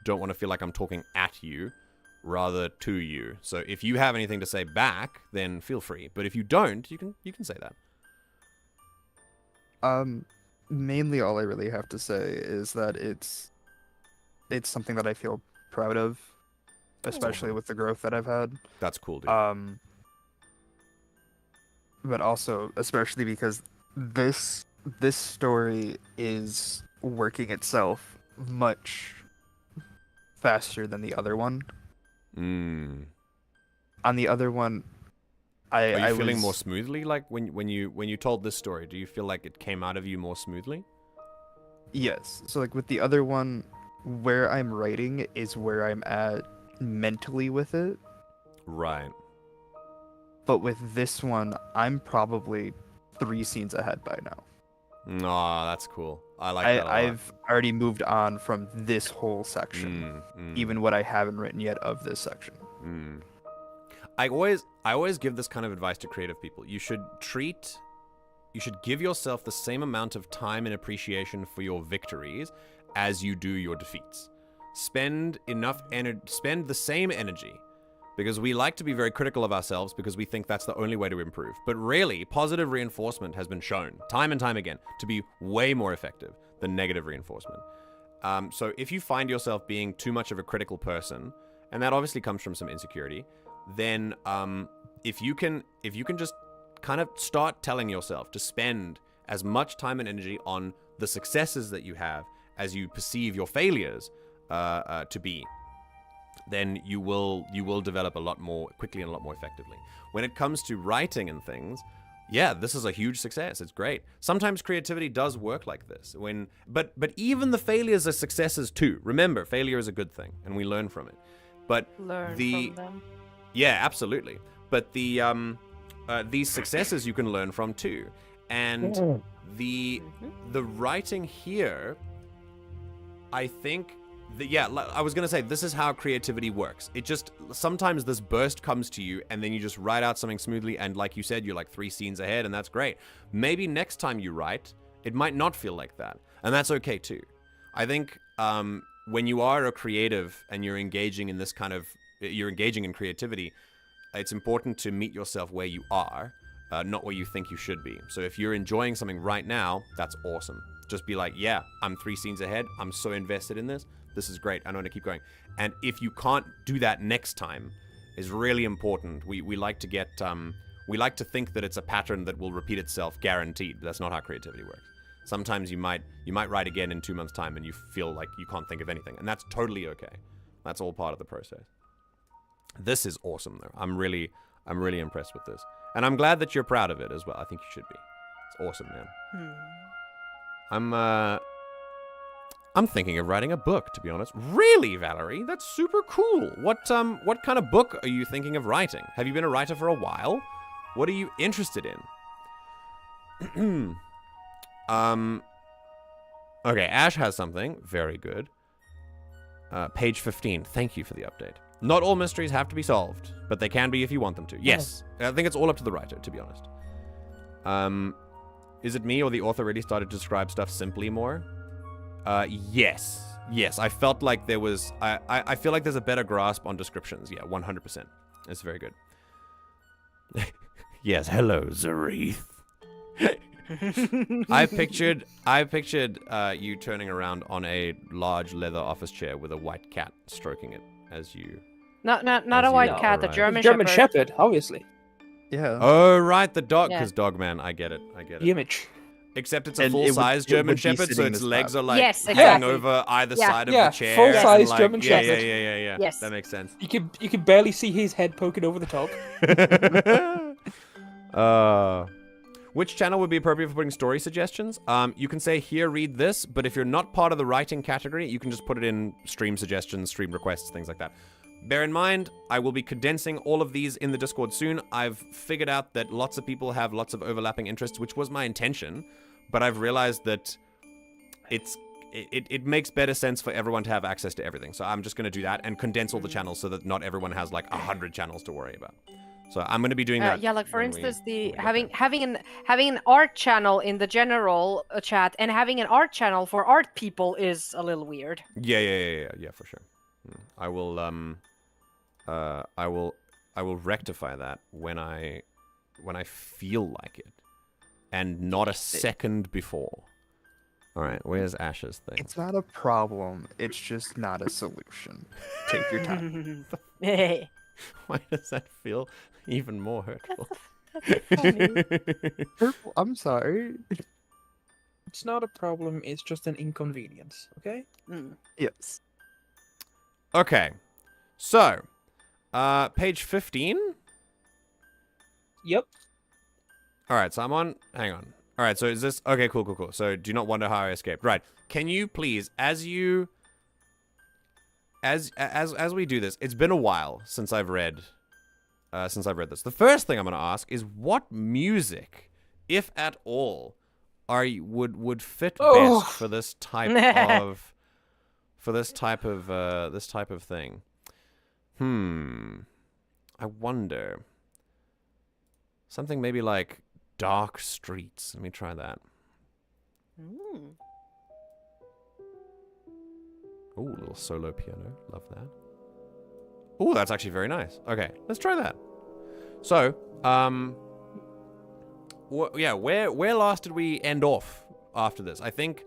don't want to feel like I'm talking at you, rather to you. So if you have anything to say back, then feel free. But if you don't, you can say that. Mainly all I really have to say is that it's something that I feel proud of, especially with the growth that I've had. That's cool, dude. But also especially because this story is working itself much faster than the other one. On the other one, Are you feeling more smoothly? Like when you told this story, do you feel like it came out of you more smoothly? Yes. So like with the other one, where I'm writing is where I'm at mentally with it. Right. But with this one, I'm probably 3 scenes ahead by now. Aw, that's cool. I like that a lot. I've already moved on from this whole section, even what I haven't written yet of this section. I always give this kind of advice to creative people. You should give yourself the same amount of time and appreciation for your victories as you do your defeats. Spend the same energy, because we like to be very critical of ourselves because we think that's the only way to improve. But really, positive reinforcement has been shown time and time again to be way more effective than negative reinforcement. So if you find yourself being too much of a critical person, and that obviously comes from some insecurity, then if you can just kind of start telling yourself to spend as much time and energy on the successes that you have as you perceive your failures to be, then you will develop a lot more quickly and a lot more effectively. When it comes to writing and things, yeah, this is a huge success. It's great. Sometimes creativity does work like this. But even the failures are successes too. Remember, failure is a good thing, and we learn from it. But from them. Yeah, absolutely. But these successes you can learn from too. And the writing here, I think, I was going to say, this is how creativity works. It just, sometimes this burst comes to you and then you just write out something smoothly. And like you said, you're like 3 scenes ahead, and that's great. Maybe next time you write, it might not feel like that. And that's okay too. I think when you are a creative and you're engaging in this kind of, you're engaging in creativity, it's important to meet yourself where you are, not where you think you should be. So if you're enjoying something right now, that's awesome. Just be like, yeah, I'm 3 scenes ahead. I'm so invested in this. This is great. I want to keep going. And if you can't do that next time, is really important. We like to get, we like to think that it's a pattern that will repeat itself guaranteed. But that's not how creativity works. Sometimes you might write again in 2 months' time and you feel like you can't think of anything. And that's totally okay. That's all part of the process. This is awesome though. I'm really impressed with this. And I'm glad that you're proud of it as well. I think you should be. It's awesome, man. I'm thinking of writing a book, to be honest. Really, Valerie? That's super cool. What kind of book are you thinking of writing? Have you been a writer for a while? What are you interested in? Okay, Ash has something. Very good. Page 15. Thank you for the update. Not all mysteries have to be solved, but they can be if you want them to. Yes. I think it's all up to the writer, to be honest. Is it me or the author really started to describe stuff simply more? Yes. Yes, I felt like there was... I feel like there's a better grasp on descriptions. Yeah, 100%. It's very good. Yes, hello, Zareth. I pictured you turning around on a large leather office chair with a white cat stroking it as you... Not a white cat, the German German Shepherd, obviously. Yeah. Oh, right, the dog, Yeah. because dog man, I get it. The image. Except it's a And full-size it German would be Shepherd, so sitting in its his legs lap. are like Yes, hanging exactly. over either Yeah. side of Yeah, the chair. full-size and, like, German yeah, Shepherd. Yeah. Yes. That makes sense. You could barely see his head poking over the top. Which channel would be appropriate for putting story suggestions? You can say, here, read this, but if you're not part of the writing category, you can just put it in stream suggestions, stream requests, things like that. Bear in mind, I will be condensing all of these in the Discord soon. I've figured out that lots of people have lots of overlapping interests, which was my intention, but I've realized that it makes better sense for everyone to have access to everything. So I'm just going to do that and condense all the channels so that not everyone has like 100 channels to worry about. So I'm going to be doing that. Yeah, like for instance, having an art channel in the general chat and having an art channel for art people is a little weird. Yeah, for sure. I will rectify that when I feel like it, and not a second before. All right, where's Ash's thing? It's not a problem. It's just not a solution. Take your time. Why does that feel even more hurtful? That's funny. Hurtful? I'm sorry. It's not a problem. It's just an inconvenience. Okay. Yes. Okay, so page 15. Yep. All right, so I'm on. Hang on. All right, so is this okay? Cool. So do not wonder how I escaped. Right? Can you please, as we do this, it's been a while since I've read this. The first thing I'm going to ask is what music, if at all, would fit best for this type of thing. I wonder. Something maybe like Dark Streets. Let me try that. Ooh, a little solo piano. Love that. Ooh, that's actually very nice. Okay, let's try that. So, where last did we end off after this? I think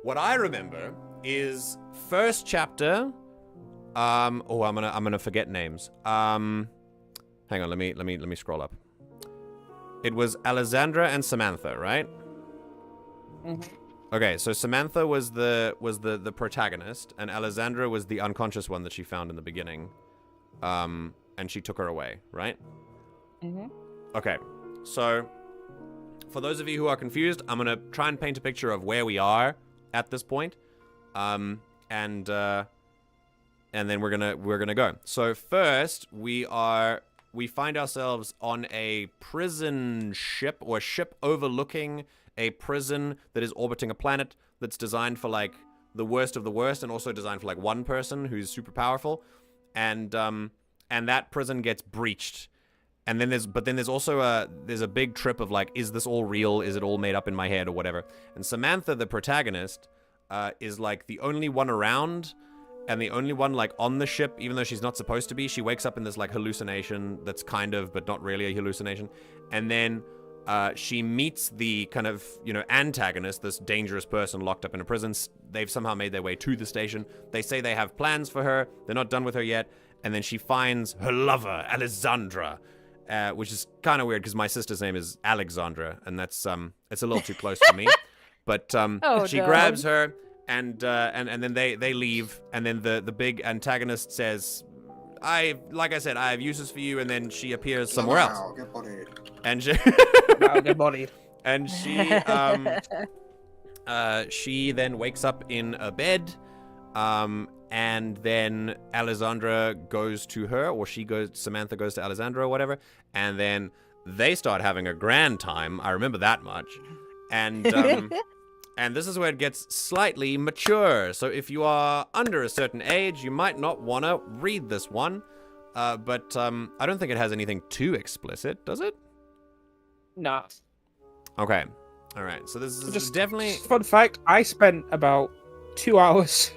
what I remember is first chapter. I'm gonna forget names. Hang on, let me scroll up. It was Alessandra and Samantha, right? Okay, so Samantha was the protagonist, and Alessandra was the unconscious one that she found in the beginning. And she took her away, right? Okay, so for those of you who are confused, I'm gonna try and paint a picture of where we are at this point, and then we're gonna go. So first, we find ourselves on a prison ship, or a ship overlooking a prison that is orbiting a planet that's designed for like the worst of the worst, and also designed for like one person who's super powerful, and that prison gets breached. And then there's also a big trip of like, is this all real? Is it all made up in my head or whatever? And Samantha, the protagonist, is like the only one around, and the only one like on the ship, even though she's not supposed to be. She wakes up in this like hallucination that's kind of, but not really a hallucination. And then she meets the kind of, antagonist, this dangerous person locked up in a prison. They've somehow made their way to the station. They say they have plans for her. They're not done with her yet. And then she finds her lover, Alessandra, which is kind of weird because my sister's name is Alexandra, and that's it's a little too close for me. But she grabs her, and then they leave, and then the big antagonist says, like I said, I have uses for you, and then she appears somewhere else. Get bodied. And she Get bodied. And she then wakes up in a bed, and then Alessandra goes to her, or Samantha goes to Alessandra or whatever, and then they start having a grand time. I remember that much. And and this is where it gets slightly mature. So if you are under a certain age, you might not want to read this one. But I don't think it has anything too explicit, does it? Nah. Okay. All right. So this is definitely... Fun fact, I spent about 2 hours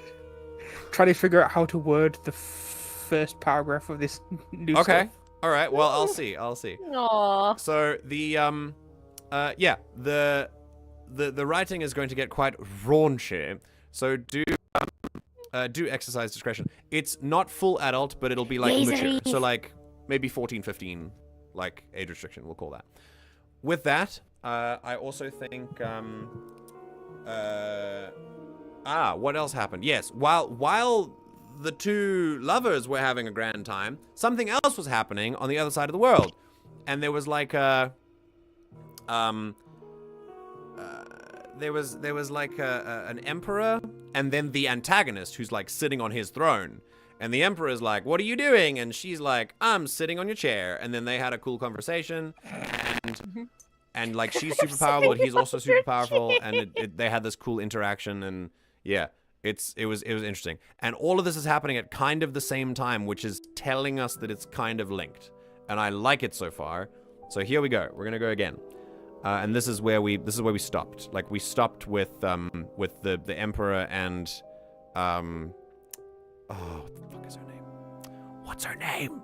trying to figure out how to word the first paragraph of this new stuff. Okay. All right. Well, I'll see. Aww. So the the writing is going to get quite raunchy. So do exercise discretion. It's not full adult, but it'll be like mature. So like maybe 14, 15, like age restriction, we'll call that. With that, I also think what else happened? Yes, while the two lovers were having a grand time, something else was happening on the other side of the world, and there was like a there was like an emperor, and then the antagonist who's like sitting on his throne, and the emperor's like, "What are you doing?" And she's like, "I'm sitting on your chair." And then they had a cool conversation, and like she's super powerful, and he's also super powerful, and they had this cool interaction, and yeah. It was interesting. And all of this is happening at kind of the same time, which is telling us that it's kind of linked. And I like it so far. So here we go. We're going to go again. And this is where we stopped. Like we stopped with the emperor and what the fuck is her name? What's her name?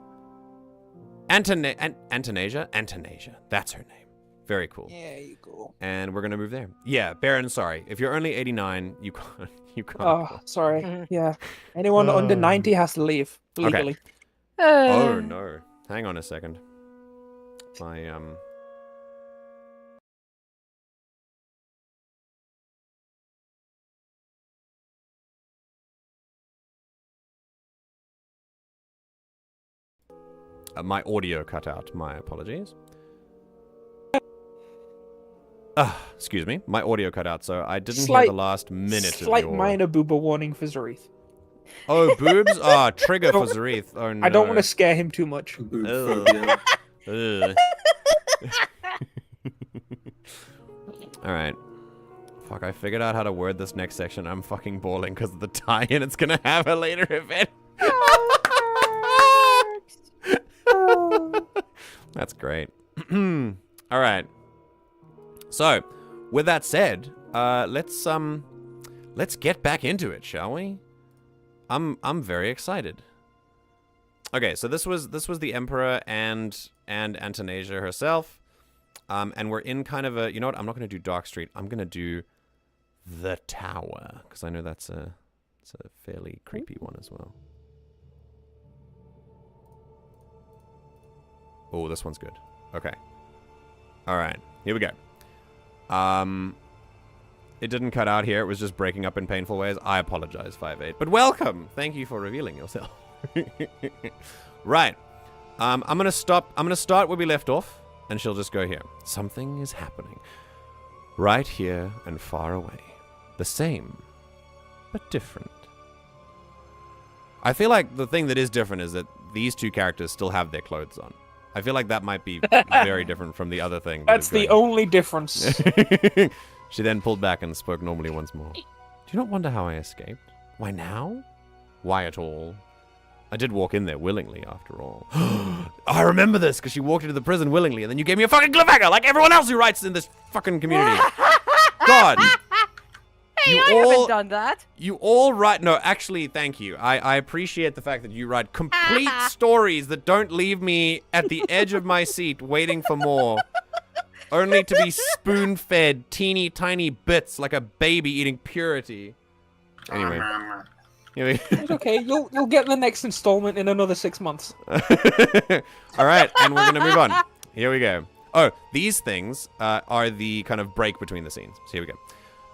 Antonasia? Antonasia. That's her name. Very cool. Yeah, you go. And we're going to move there. Yeah, Baron, sorry. If you're only 89, you can't. You can't. Oh, sorry. Yeah. Anyone under 90 has to leave legally. Okay. Oh, no. Hang on a second. My audio cut out. My apologies. Excuse me. My audio cut out, so I didn't hear the last minute of Slight minor booba warning for Zareth. Oh, boobs? Trigger for Zareth. Oh, no. I don't want to scare him too much. Alright. Fuck, I figured out how to word this next section. I'm fucking bawling because of the tie-in it's gonna have a later event. That's great. Alright. So, with that said, let's get back into it, shall we? I'm very excited. Okay, so this was the Emperor and Antonasia herself, and we're in kind of a, you know what? I'm not gonna do Dark Street. I'm gonna do the Tower because I know it's a fairly creepy one as well. Oh, this one's good. Okay. All right, here we go. It didn't cut out here. It was just breaking up in painful ways. I apologize, 5-8. But welcome. Thank you for revealing yourself. Right. I'm gonna start where we left off, and she'll just go here. Something is happening. Right here and far away. The same, but different. I feel like the thing that is different is that these two characters still have their clothes on. I feel like that might be very different from the other thing. That's the only difference. She then pulled back and spoke normally once more. Do you not wonder how I escaped? Why now? Why at all? I did walk in there willingly, after all. I remember this, because she walked into the prison willingly, and then you gave me a fucking cliffhanger, like everyone else who writes in this fucking community. God. Hey, I haven't done that. You all write... No, actually, thank you. I appreciate the fact that you write complete stories that don't leave me at the edge of my seat waiting for more. Only to be spoon-fed teeny tiny bits like a baby eating purity. Anyway. It's okay. You'll get the next installment in another 6 months. All right, and we're going to move on. Here we go. Oh, these things are the kind of break between the scenes. So here we go.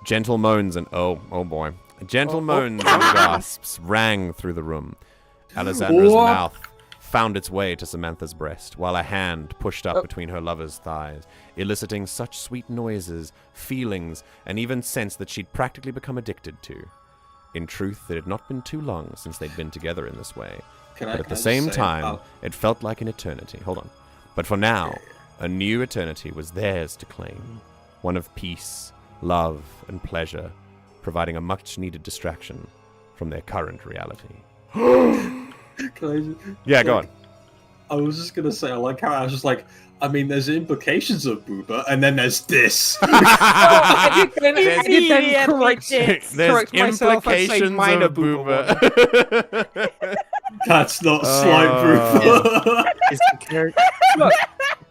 Gentle moans and... Oh boy. Gentle moans and gasps rang through the room. Alessandra's mouth found its way to Samantha's breast, while a hand pushed up between her lover's thighs, eliciting such sweet noises, feelings, and even sense that she'd practically become addicted to. In truth, it had not been too long since they'd been together in this way. But at the same time, it felt like an eternity. Hold on. But for now, a new eternity was theirs to claim. One of peace, love, and pleasure, providing a much-needed distraction from their current reality. Yeah, go on. I was just gonna say, I like how I was just like, I mean, there's implications of booba, and then there's this. I did then correct myself and say minor booba. That's not slight booba. Look,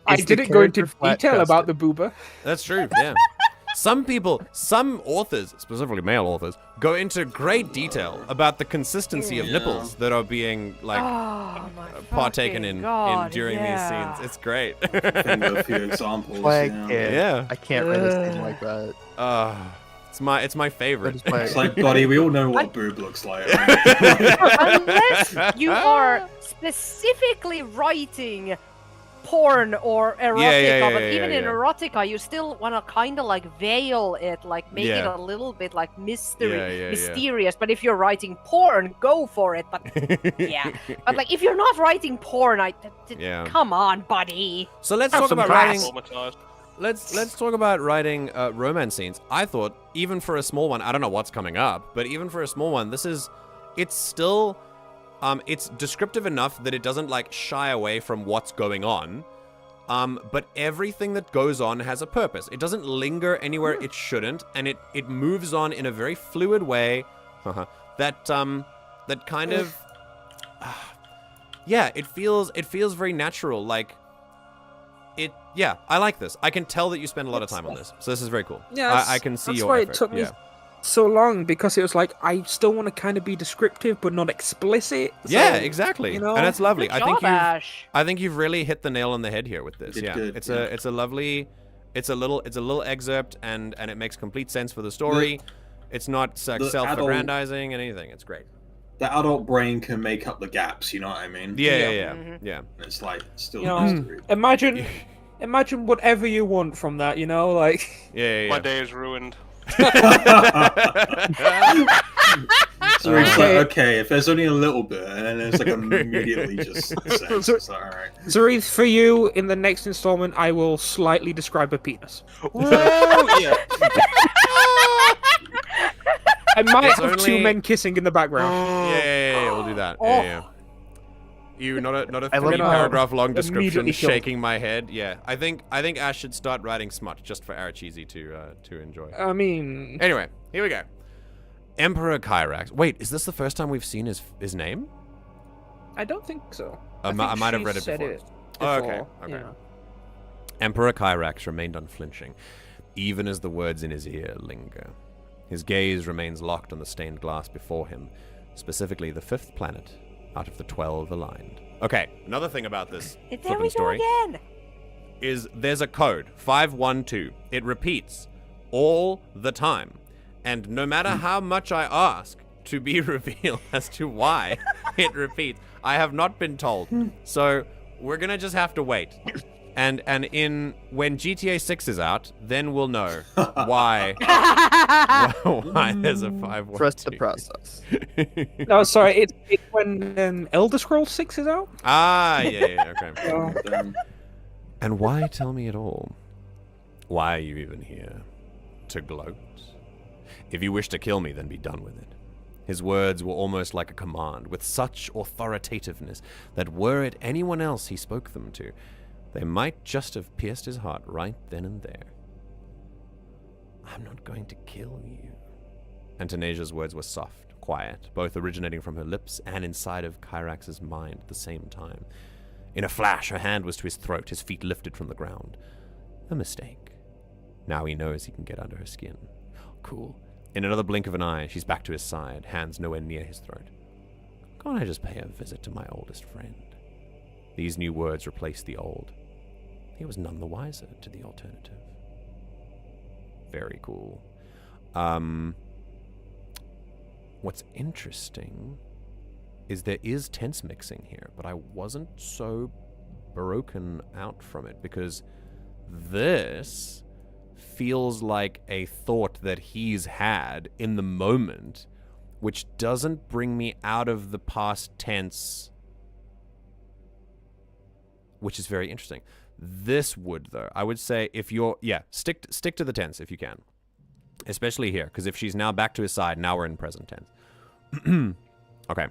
I didn't go into detail about the booba. That's true, yeah. some authors, specifically male authors, go into great detail about the consistency of nipples that are being partaken in during these scenes. It's great. Think of a few examples. Yeah. I can't write a scene like that. It's my favorite. It's like, buddy, we all know what boob looks like. Unless you are specifically writing porn or erotica, but even in erotica, you still want to kind of like veil it, like make it a little bit like mysterious. But if you're writing porn, go for it. But but like if you're not writing porn, come on, buddy. So let's talk about writing. Let's talk about writing romance scenes. I thought even for a small one, I don't know what's coming up, but even for a small one, it's still. It's descriptive enough that it doesn't like shy away from what's going on. But everything that goes on has a purpose. It doesn't linger anywhere it shouldn't, and it moves on in a very fluid way. That kind of it feels very natural. Like I like this. I can tell that you spend a lot of time on this. So this is very cool. Yeah, I can see your effort. It took me so long, because it was like I still want to kind of be descriptive but not explicit. Yeah, exactly. You know? And it's lovely. Good job, Ash. I think you've really hit the nail on the head here with this. It's a little excerpt, and it makes complete sense for the story. It's not self-aggrandizing and anything. It's great. The adult brain can make up the gaps, you know what I mean? Yeah. It's like still imagine whatever you want from that, you know, like My day is ruined. So it's like, okay, if there's only a little bit, and then it's like immediately just sense. It's like, all right. Zareth, for you, in the next installment, I will slightly describe a penis. I might have two men kissing in the background. Yeah, we'll do that. Yeah. You not a 3-paragraph long description shaking my head. Yeah, I think Ash should start writing smut just for Arachizi to enjoy. I mean, anyway, here we go. Emperor Kyrax. Wait, is this the first time we've seen his name? I don't think so. I might have read it before. Oh, okay. Yeah. Emperor Kyrax remained unflinching, even as the words in his ear linger. His gaze remains locked on the stained glass before him, specifically the 5th planet out of the 12 aligned. Okay, another thing about this flippin' story is there's a code, 512. It repeats all the time. And no matter how much I ask to be revealed as to why it repeats, I have not been told. So we're gonna just have to wait. And when GTA 6 is out, then we'll know why there's a 512. Trust the process. No, sorry, it's when Elder Scrolls 6 is out? Yeah, okay. And why tell me at all? Why are you even here? To gloat? If you wish to kill me, then be done with it. His words were almost like a command, with such authoritativeness that were it anyone else he spoke them to, they might just have pierced his heart right then and there. I'm not going to kill you. Antonasia's words were soft, quiet, both originating from her lips and inside of Kyrax's mind at the same time. In a flash, her hand was to his throat, his feet lifted from the ground. A mistake. Now he knows he can get under her skin. Cool. In another blink of an eye, she's back to his side, hands nowhere near his throat. Can't I just pay a visit to my oldest friend? These new words replaced the old. He was none the wiser to the alternative. Very cool. What's interesting is there is tense mixing here, but I wasn't so broken out from it because this feels like a thought that he's had in the moment, which doesn't bring me out of the past tense, which is very interesting. This would, though, I would say if you're, stick to the tense if you can, especially here, because if she's now back to his side, now we're in present tense. Okay.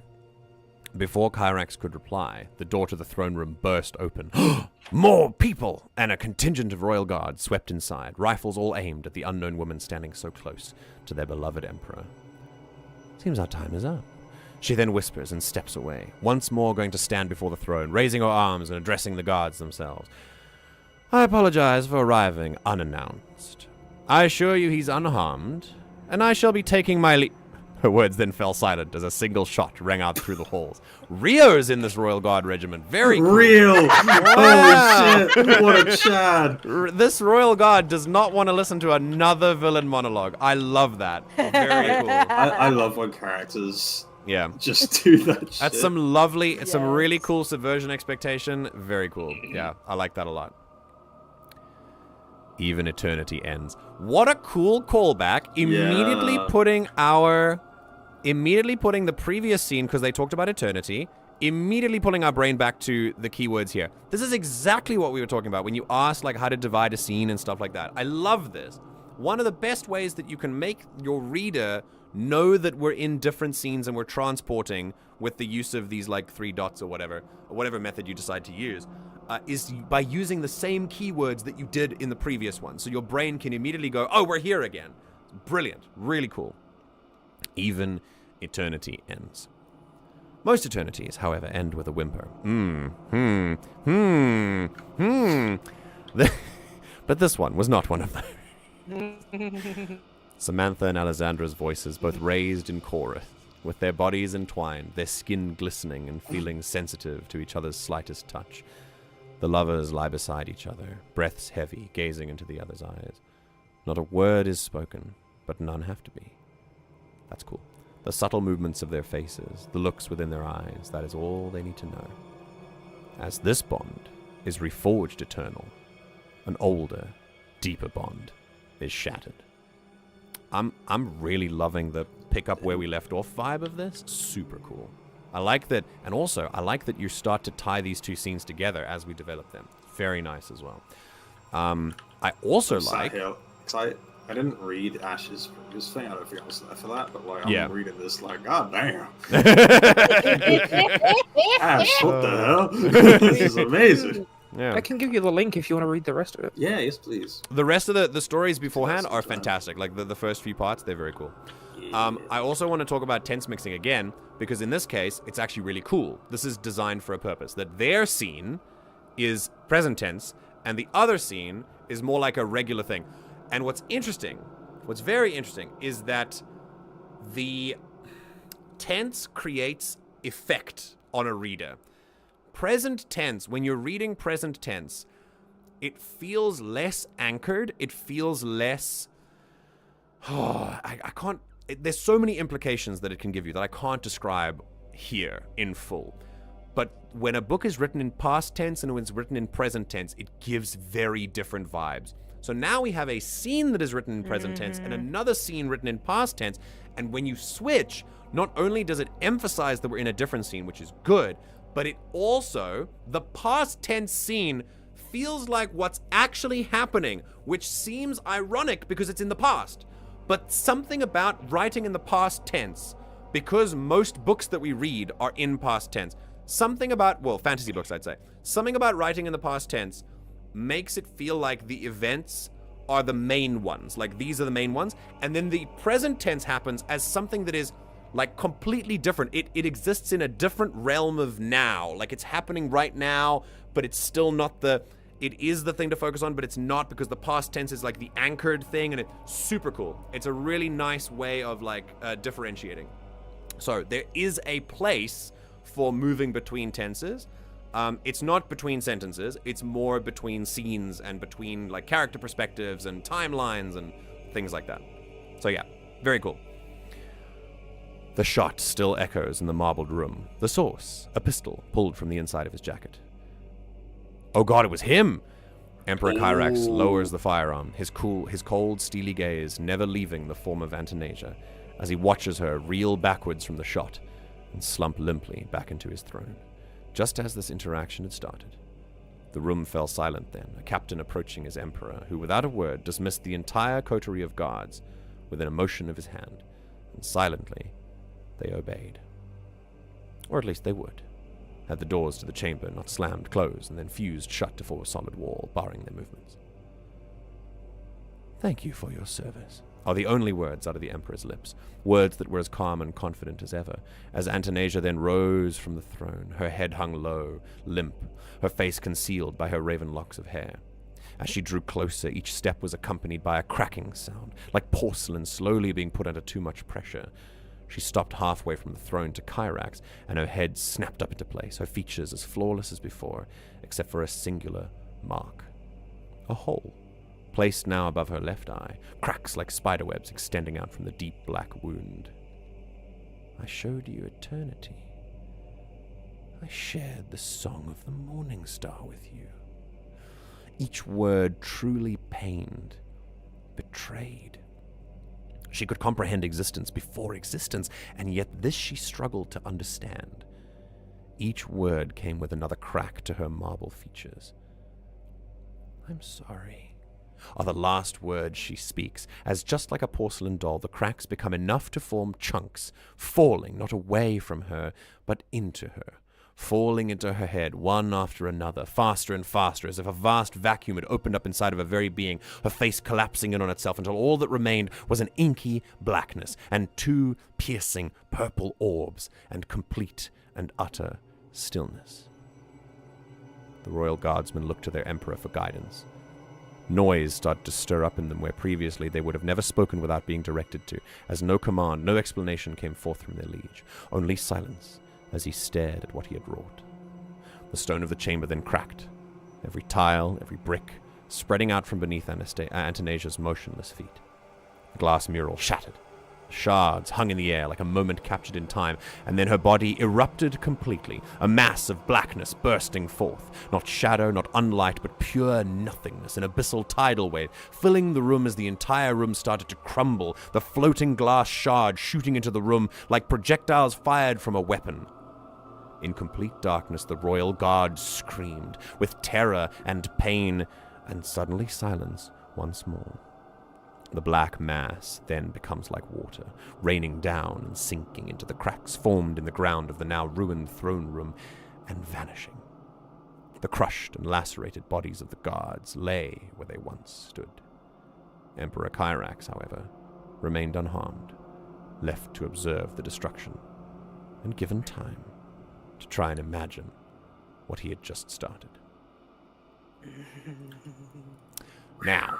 Before Kyrax could reply, the door to the throne room burst open. More people! And a contingent of royal guards swept inside, rifles all aimed at the unknown woman standing so close to their beloved emperor. Seems our time is up. She then whispers and steps away, once more going to stand before the throne, raising her arms and addressing the guards themselves. I apologize for arriving unannounced. I assure you he's unharmed, and I shall be taking my leave. Her words then fell silent as a single shot rang out through the halls. Rio's in this Royal Guard regiment. Very cool. Real! Holy shit! What a Chad! This Royal Guard does not want to listen to another villain monologue. I love that. Very cool. I love when characters just do that shit. That's some lovely, some really cool subversion expectation. Very cool. Yeah, I like that a lot. Even eternity ends. What a cool callback. Immediately putting the previous scene, because they talked about eternity, immediately pulling our brain back to the keywords here. This is exactly what we were talking about when you asked like how to divide a scene and stuff like that. I love this. One of the best ways that you can make your reader know that we're in different scenes and we're transporting with the use of these like 3 dots or whatever method you decide to use, is by using the same keywords that you did in the previous one. So your brain can immediately go, oh, we're here again. Brilliant. Really cool. Even eternity ends. Most eternities, however, end with a whimper. But this one was not one of them. Samantha and Alessandra's voices both raised in chorus, with their bodies entwined, their skin glistening and feeling sensitive to each other's slightest touch. The lovers lie beside each other, breaths heavy, gazing into the other's eyes. Not a word is spoken, but none have to be. That's cool. The subtle movements of their faces, the looks within their eyes, that is all they need to know. As this bond is reforged eternal, an older, deeper bond is shattered. I'm really loving the pick up where we left off vibe of this. Super cool. I like that, and also I like that you start to tie these two scenes together as we develop them. Very nice as well. I also like. I didn't read Ash's previous thing. I don't think I was there for that, but like I'm reading this like, god damn. Ash, what the hell? This is amazing. Yeah. I can give you the link if you want to read the rest of it. Yeah, yes, please. The rest of the stories beforehand are fantastic. Like the first few parts, they're very cool. I also want to talk about tense mixing again, because in this case, it's actually really cool. This is designed for a purpose. That their scene is present tense, and the other scene is more like a regular thing. And what's very interesting, is that the tense creates effect on a reader. Present tense, when you're reading present tense, it feels less anchored. It feels less... I can't... There's so many implications that it can give you that I can't describe here in full. But when a book is written in past tense and when it's written in present tense, it gives very different vibes. So now we have a scene that is written in present tense and another scene written in past tense. And when you switch, not only does it emphasize that we're in a different scene, which is good, but it also, the past tense scene feels like what's actually happening, which seems ironic because it's in the past. But something about writing in the past tense, because most books that we read are in past tense, something about, well, fantasy books, I'd say, something about writing in the past tense makes it feel like the events are the main ones. Like, these are the main ones. And then the present tense happens as something that is, like, completely different. It exists in a different realm of now. Like, it's happening right now, but it's still not the... It is the thing to focus on, but it's not, because the past tense is, like, the anchored thing, and it's super cool. It's a really nice way of, like, differentiating. So, there is a place for moving between tenses. It's not between sentences. It's more between scenes and between, like, character perspectives and timelines and things like that. So, yeah, very cool. The shot still echoes in the marbled room. The source, a pistol pulled from the inside of his jacket. Oh god, it was him! Emperor Kyrax lowers the firearm, his cold, steely gaze never leaving the form of Antonasia, as he watches her reel backwards from the shot and slump limply back into his throne. Just as this interaction had started. The room fell silent then, a captain approaching his emperor, who without a word dismissed the entire coterie of guards within a motion of his hand, and silently they obeyed. Or at least they would, had the doors to the chamber not slammed closed and then fused shut to form a solid wall, barring their movements. "Thank you for your service," are the only words out of the Emperor's lips, words that were as calm and confident as ever, as Antonasia then rose from the throne, her head hung low, limp, her face concealed by her raven locks of hair. As she drew closer, each step was accompanied by a cracking sound, like porcelain slowly being put under too much pressure. She stopped halfway from the throne to Kyrax, and her head snapped up into place, her features as flawless as before, except for a singular mark. A hole, placed now above her left eye, cracks like spiderwebs extending out from the deep black wound. I showed you eternity. I shared the song of the morning star with you. Each word truly pained, betrayed. She could comprehend existence before existence, and yet this she struggled to understand. Each word came with another crack to her marble features. I'm sorry, are the last words she speaks, as just like a porcelain doll, the cracks become enough to form chunks, falling not away from her, but into her, falling into her head, one after another, faster and faster, as if a vast vacuum had opened up inside of her very being, her face collapsing in on itself until all that remained was an inky blackness, and 2 piercing purple orbs, and complete and utter stillness. The royal guardsmen looked to their emperor for guidance. Noise started to stir up in them where previously they would have never spoken without being directed to, as no command, no explanation came forth from their liege, only silence, as he stared at what he had wrought. The stone of the chamber then cracked, every tile, every brick, spreading out from beneath Antonasia's motionless feet. The glass mural shattered. Shards hung in the air like a moment captured in time, and then her body erupted completely, a mass of blackness bursting forth. Not shadow, not unlight, but pure nothingness, an abyssal tidal wave, filling the room as the entire room started to crumble, the floating glass shards shooting into the room like projectiles fired from a weapon. In complete darkness, the royal guard screamed, with terror and pain, and suddenly silence once more. The black mass then becomes like water, raining down and sinking into the cracks formed in the ground of the now ruined throne room, and vanishing. The crushed and lacerated bodies of the guards lay where they once stood. Emperor Kyrax, however, remained unharmed, left to observe the destruction, and given time to try and imagine what he had just started. Now,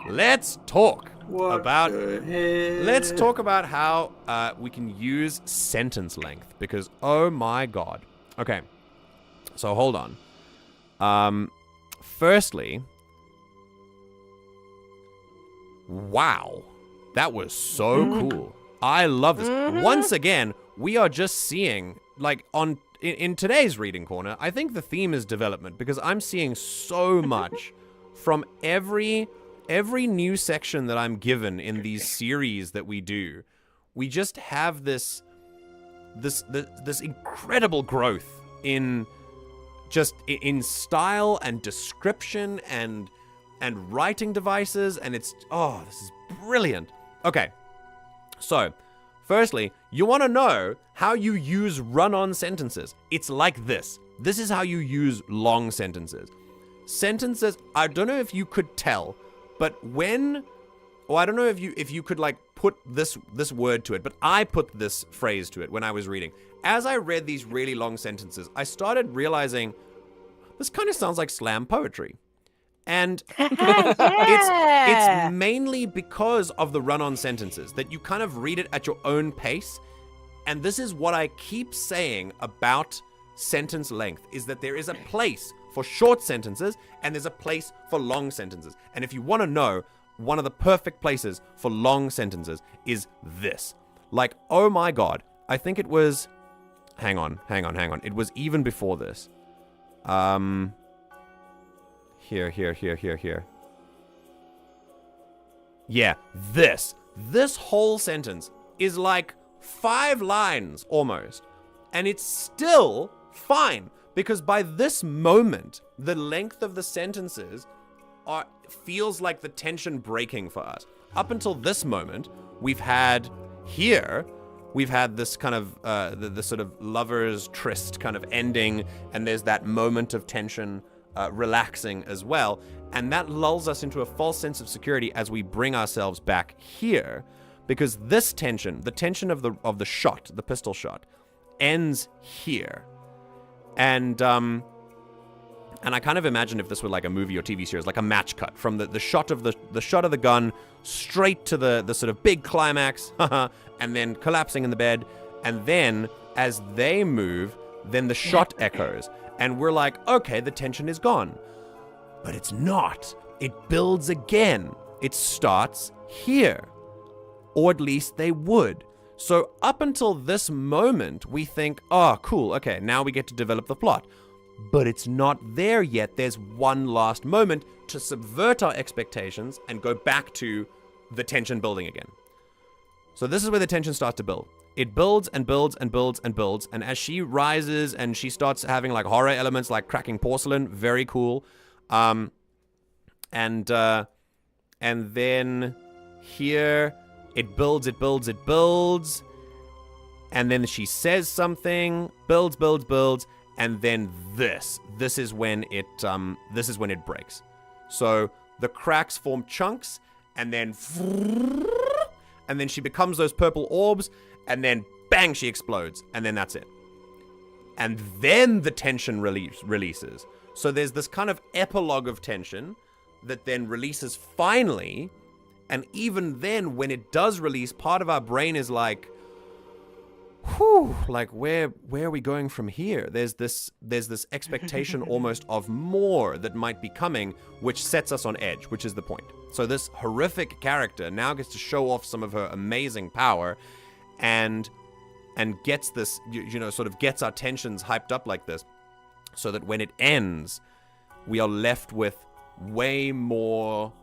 let's talk about how we can use sentence length, because oh my god. Okay, so hold on. Firstly, wow, that was so cool. I love this. Once again, we are just seeing, like, in today's reading corner, I think the theme is development, because I'm seeing so much from every new section that I'm given in these series that we do. We just have this incredible growth in style and description and writing devices, and this is brilliant. Okay, so firstly, you want to know how you use run-on sentences. It's like this. This is how you use long sentences. Sentences, I don't know if you could tell, but I don't know if you could like put this word to it, but I put this phrase to it when I was reading. As I read these really long sentences, I started realizing this kind of sounds like slam poetry. And it's mainly because of the run-on sentences that you kind of read it at your own pace. And this is what I keep saying about sentence length, is that there is a place for short sentences and there's a place for long sentences. And if you want to know, one of the perfect places for long sentences is this. Like, oh my god, I think it was, hang on. It was even before this. Here. Yeah, this whole sentence is like 5 lines almost. And it's still fine, because by this moment, the length of the sentences feels like the tension breaking for us. Up until this moment, we've had this kind of, the sort of lover's tryst kind of ending, and there's that moment of tension relaxing as well, and that lulls us into a false sense of security as we bring ourselves back here, because this tension, the tension of the shot, the pistol shot, ends here, and And I kind of imagine if this were like a movie or TV series, like a match cut from the shot of the shot of the gun straight to the sort of big climax, and then collapsing in the bed, and then as they move, then the shot echoes, and we're like, okay, the tension is gone, but it's not. It builds again. It starts here, or at least they would. So up until this moment, we think, oh, cool, okay, now we get to develop the plot. But it's not there yet. There's one last moment to subvert our expectations and go back to the tension building again. So this is where the tension starts to build. It builds and builds and builds and builds. And as she rises and she starts having like horror elements like cracking porcelain, very cool. And then here it builds, it builds, it builds. And then she says something, builds, builds, builds. And then this is when it breaks. So the cracks form chunks, and then she becomes those purple orbs, and then bang, she explodes, and then that's it. And then the tension releases. So there's this kind of epilogue of tension that then releases finally, and even then, when it does release, part of our brain is like, whew, like where are we going from here? There's this expectation almost of more that might be coming, which sets us on edge, which is the point. So this horrific character now gets to show off some of her amazing power, and gets this, sort of gets our tensions hyped up like this, so that when it ends, we are left with way more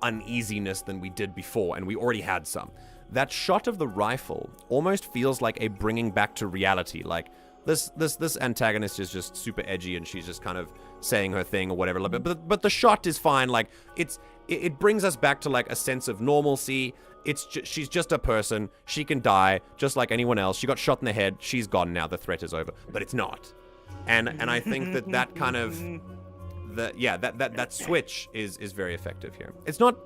uneasiness than we did before, and we already had some. That shot of the rifle almost feels like a bringing back to reality. Like this antagonist is just super edgy and she's just kind of saying her thing or whatever. But the shot is fine. Like it brings us back to like a sense of normalcy. She's just a person. She can die just like anyone else. She got shot in the head. She's gone now. The threat is over. But it's not. And I think that kind of that switch is very effective here. It's not.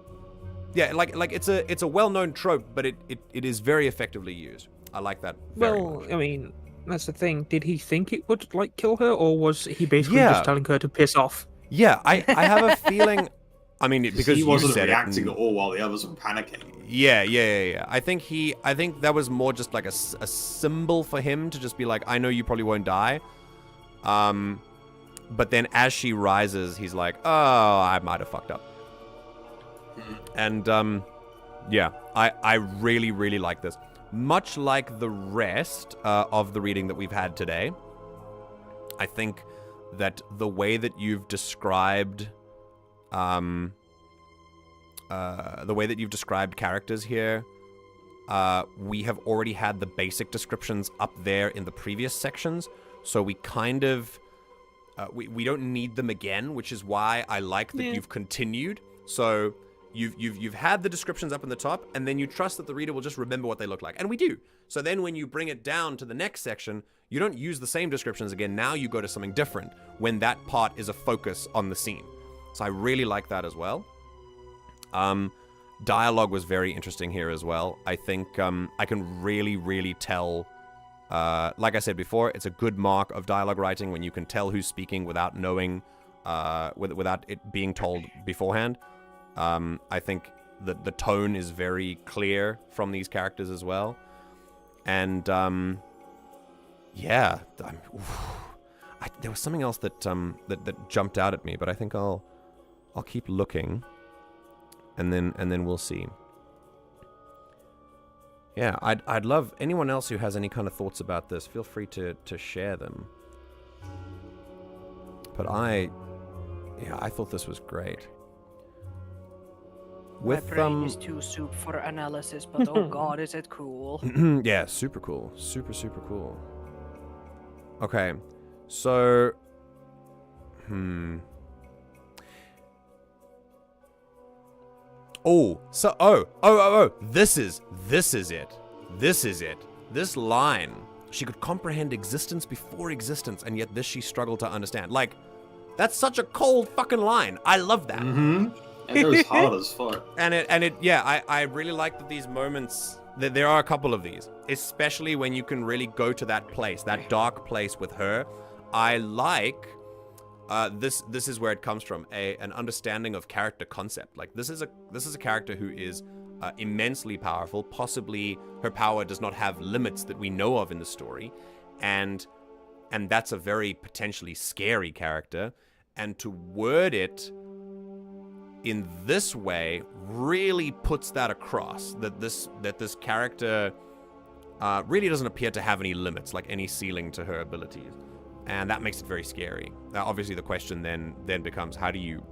Yeah, like it's a well-known trope, but it is very effectively used. I like that very much. I mean, that's the thing. Did he think it would like kill her, or was he basically just telling her to piss off? Yeah, I have a feeling. I mean, because he wasn't reacting at all while the others were panicking. Yeah. I think that was more just like a symbol for him to just be like, I know you probably won't die. But then as she rises, he's like, oh, I might have fucked up. And I really, really like this. Much like the rest of the reading that we've had today, I think that the way that you've described characters here, we have already had the basic descriptions up there in the previous sections, so we kind of we don't need them again, which is why I like that you've continued. So You've had the descriptions up in the top, and then you trust that the reader will just remember what they look like. And we do. So then when you bring it down to the next section, you don't use the same descriptions again. Now you go to something different when that part is a focus on the scene. So I really like that as well. Dialogue was very interesting here as well. I think I can really, really tell, like I said before, it's a good mark of dialogue writing when you can tell who's speaking without knowing, without it being told beforehand. I think that the tone is very clear from these characters as well. And, there was something else that jumped out at me, but I think I'll keep looking, and then we'll see. Yeah, I'd love anyone else who has any kind of thoughts about this. Feel free to share them. But I thought this was great. My brain is too soup for analysis, but oh god, is it cool. Yeah, super cool. Super, super cool. Okay, so... Oh, this is it. This is it. This line. She could comprehend existence before existence, and yet this she struggled to understand. Like, that's such a cold fucking line. I love that. Mm-hmm. It goes hard as fuck. And I really like that these moments there are a couple of these, especially when you can really go to that place, that dark place with her. I like this is where it comes from, an understanding of character concept. Like this is a character who is immensely powerful. Possibly her power does not have limits that we know of in the story, and that's a very potentially scary character. And to word it in this way really puts that across, that this character really doesn't appear to have any limits, like any ceiling to her abilities, and that makes it very scary. Now, obviously, the question then becomes, how do you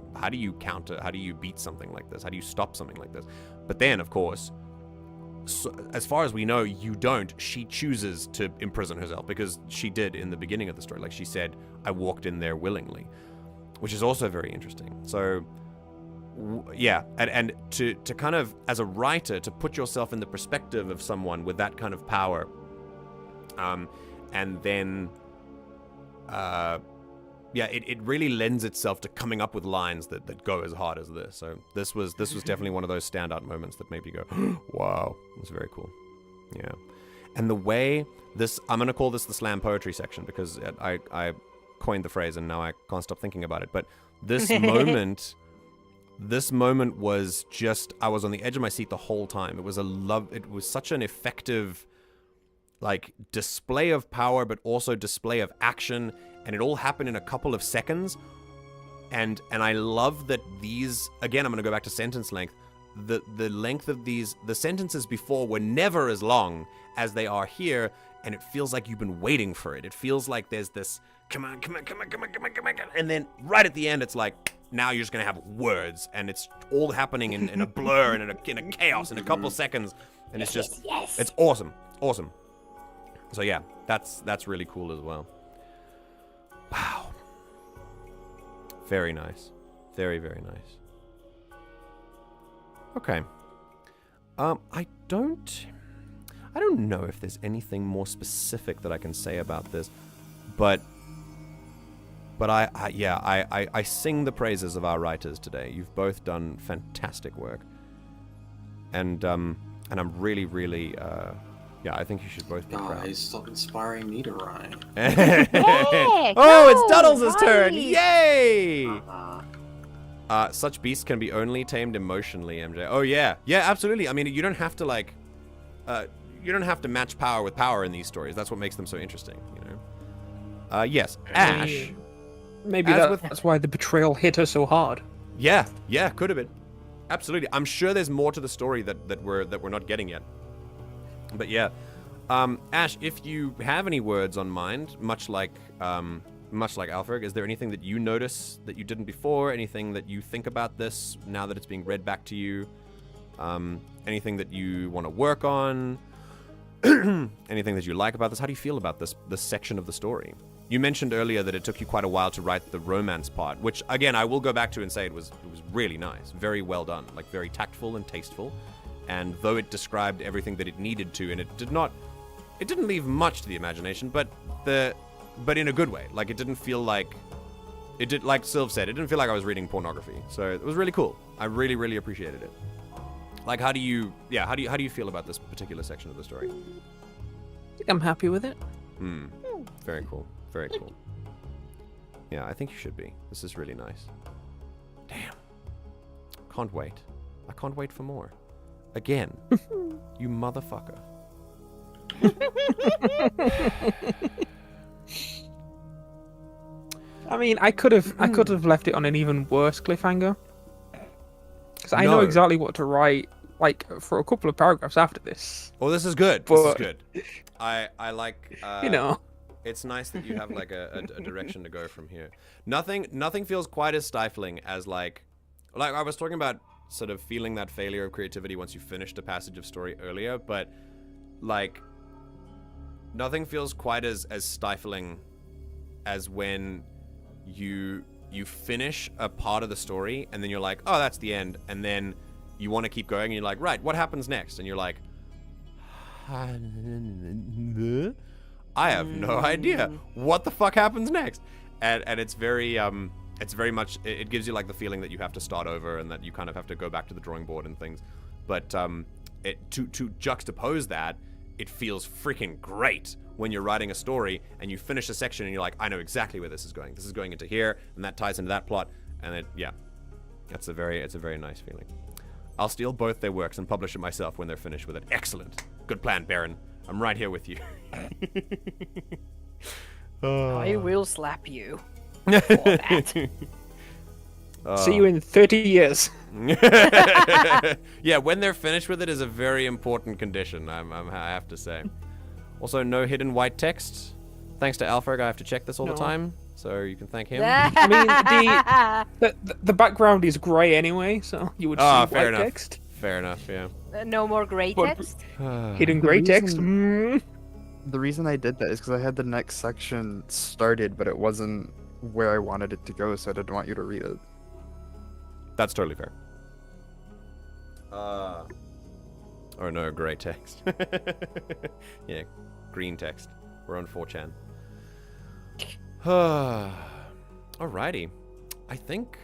counter? How do you beat something like this? How do you stop something like this? But then, of course, so, as far as we know, you don't. She chooses to imprison herself, because she did in the beginning of the story. Like she said, I walked in there willingly, which is also very interesting. So, yeah, and to kind of, as a writer, to put yourself in the perspective of someone with that kind of power, and then, it really lends itself to coming up with lines that go as hard as this. So this was definitely one of those standout moments that made me go, wow, it was very cool. Yeah. And the way this, I'm going to call this the slam poetry section, because I coined the phrase and now I can't stop thinking about it. But this moment was just, I was on the edge of my seat the whole time. It was such an effective, like, display of power, but also display of action, and it all happened in a couple of seconds. And I love that these, again, I'm going to go back to sentence length. The length of these, the sentences before were never as long as they are here, and it feels like you've been waiting for it. It feels like there's this, come on, and then right at the end, it's like, now you're just going to have words, and it's all happening in a blur and in a chaos in a couple of seconds, and it's just, it's awesome. Awesome. So yeah, that's really cool as well. Wow. Very nice. Very, very nice. Okay. I don't know if there's anything more specific that I can say about this, but I sing the praises of our writers today. You've both done fantastic work, and I'm really, really, I think you should both be proud. Guys, stop inspiring me to write. Oh, it's Duddles' turn! Yay! Such beasts can be only tamed emotionally, MJ. Oh yeah, absolutely. I mean, you don't have to you don't have to match power with power in these stories. That's what makes them so interesting, you know. Yes, Ash. Maybe that's why the betrayal hit her so hard. Yeah, could have been. Absolutely. I'm sure there's more to the story that we're not getting yet. But yeah, Ash, if you have any words on mind, much like Alpherg, is there anything that you notice that you didn't before? Anything that you think about this now that it's being read back to you? Anything that you want to work on? Anything that you like about this? How do you feel about this section of the story? You mentioned earlier that it took you quite a while to write the romance part, which again I will go back to and say it was really nice, very well done, like very tactful and tasteful. And though it described everything that it needed to, and it didn't leave much to the imagination, but in a good way. Like it didn't feel like it did. Like Sylv said, it didn't feel like I was reading pornography. So it was really cool. I really, really appreciated it. Like, how do you feel about this particular section of the story? I think I'm happy with it. Very cool. Very cool. Yeah, I think you should be. This is really nice. Damn. Can't wait. I can't wait for more. Again. You motherfucker. I mean, I could have left it on an even worse cliffhanger. Because I know exactly what to write, like, for a couple of paragraphs after this. Oh, this is good. This is good. I like... you know. It's nice that you have, like, a direction to go from here. Nothing feels quite as stifling as, like I was talking about sort of feeling that failure of creativity once you finished a passage of story earlier, but, like, nothing feels quite as stifling as when you finish a part of the story and then you're like, oh, that's the end, and then you want to keep going and you're like, right, what happens next? And you're like, I have no idea what the fuck happens next. And it's very much, it gives you like the feeling that you have to start over and that you kind of have to go back to the drawing board and things. But to juxtapose that, it feels freaking great when you're writing a story and you finish a section and you're like, I know exactly where this is going. This is going into here, and that ties into that plot, and it's a very nice feeling. I'll steal both their works and publish it myself when they're finished with it. Excellent. Good plan, Baron. I'm right here with you. I will slap you for that. See you in 30 years. Yeah, when they're finished with it is a very important condition, I have to say. Also, no hidden white text. Thanks to Alpherg, I have to check this all the time, so you can thank him. I mean, the background is grey anyway, so you would see white text. Fair enough, yeah. No more grey text? Hidden grey text? The reason I did that is because I had the next section started, but it wasn't where I wanted it to go, so I didn't want you to read it. That's totally fair. Or no, grey text. Yeah, green text. We're on 4chan. Alrighty. I think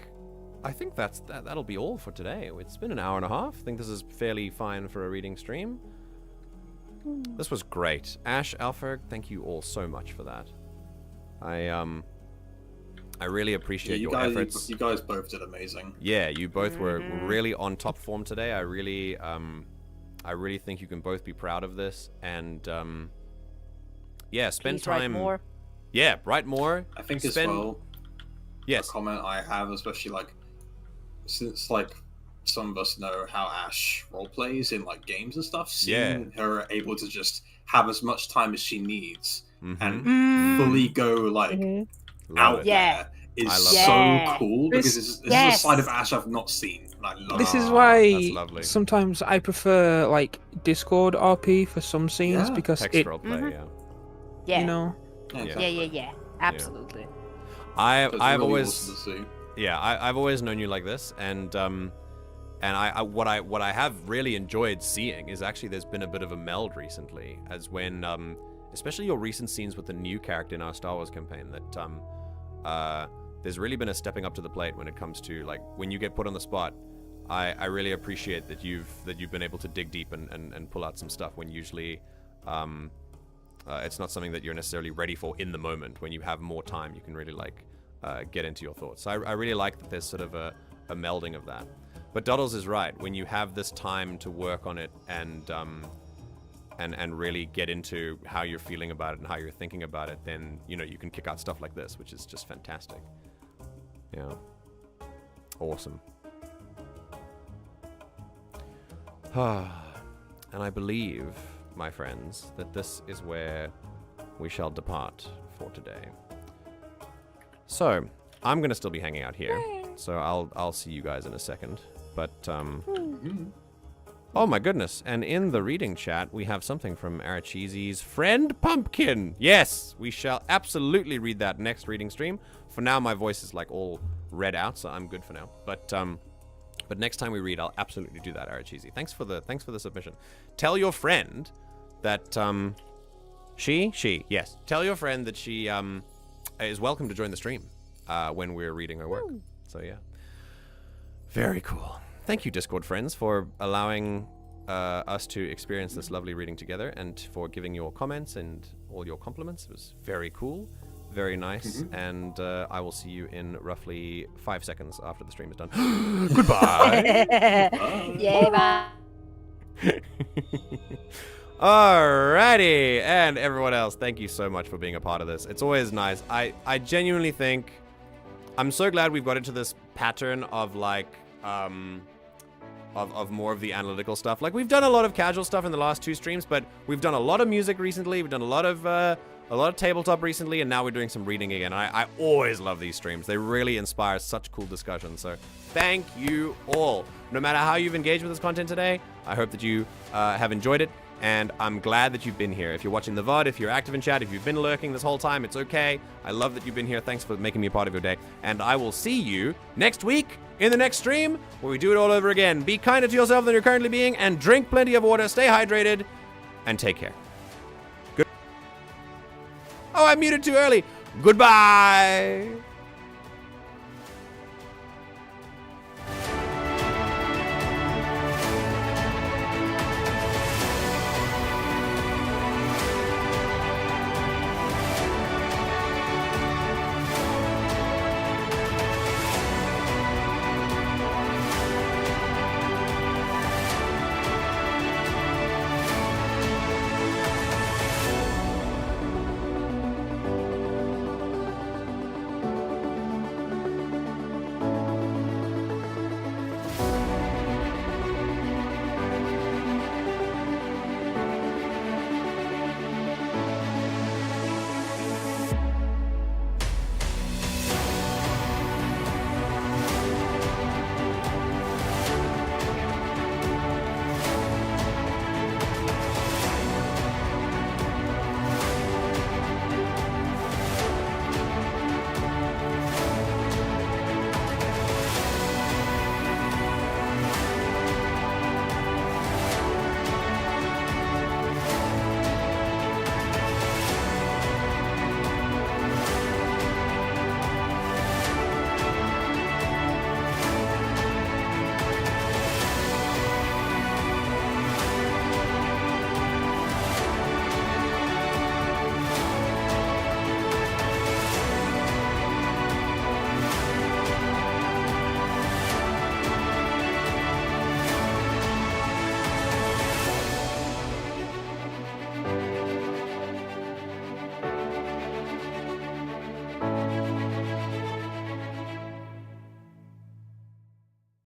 that'll be all for today. It's been an hour and a half. I think this is fairly fine for a reading stream. This was great. Ash, Alpherg, thank you all so much for that. I really appreciate your efforts. You guys both did amazing. Yeah, you both were really on top form today. I really think you can both be proud of this, and yeah, spend time. Write more. Yeah, write more. I think as well. Yes. A comment I have, especially since some of us know how Ash role plays in games and stuff. Seeing her able to just have as much time as she needs and fully go out there is so cool, because this is a side of Ash I've not seen. And I love this is why sometimes I prefer Discord RP for some scenes, because text roleplay, yeah. You know. Yeah. Absolutely. I've always I've always known you like this, and what I have really enjoyed seeing is actually there's been a bit of a meld recently, as when especially your recent scenes with the new character in our Star Wars campaign, that there's really been a stepping up to the plate when it comes to when you get put on the spot. I really appreciate that you've been able to dig deep and pull out some stuff when usually it's not something that you're necessarily ready for in the moment. When you have more time, you can really get into your thoughts. So I really like that there's sort of a melding of that. But Doddles is right. When you have this time to work on it and really get into how you're feeling about it and how you're thinking about it, then you can kick out stuff like this, which is just fantastic. Yeah. Awesome. And I believe, my friends, that this is where we shall depart for today. So, I'm gonna still be hanging out here, so I'll see you guys in a second. But oh my goodness! And in the reading chat, we have something from Arachizi's friend Pumpkin. Yes, we shall absolutely read that next reading stream. For now, my voice is all read out, so I'm good for now. But next time we read, I'll absolutely do that, Arachizi. Thanks for the submission. Tell your friend that yes. Tell your friend that she is welcome to join the stream when we're reading her work. So yeah, very cool. Thank you, Discord friends, for allowing us to experience this lovely reading together, and for giving your comments and all your compliments. It was very cool, very nice, and I will see you in roughly 5 seconds after the stream is done. Goodbye. Yeah, bye. Alrighty, and everyone else, thank you so much for being a part of this. It's always nice. I genuinely think I'm so glad we've got into this pattern of of more of the analytical stuff. We've done a lot of casual stuff in the last 2 streams, but we've done a lot of music recently. We've done a lot of tabletop recently, and now we're doing some reading again. I always love these streams. They really inspire such cool discussion. So thank you all. No matter how you've engaged with this content today, I hope that you have enjoyed it. And I'm glad that you've been here. If you're watching the VOD, if you're active in chat, if you've been lurking this whole time, it's okay. I love that you've been here. Thanks for making me a part of your day. And I will see you next week in the next stream, where we do it all over again. Be kinder to yourself than you're currently being, and drink plenty of water, stay hydrated, and take care. Good. Oh, I muted too early. Goodbye.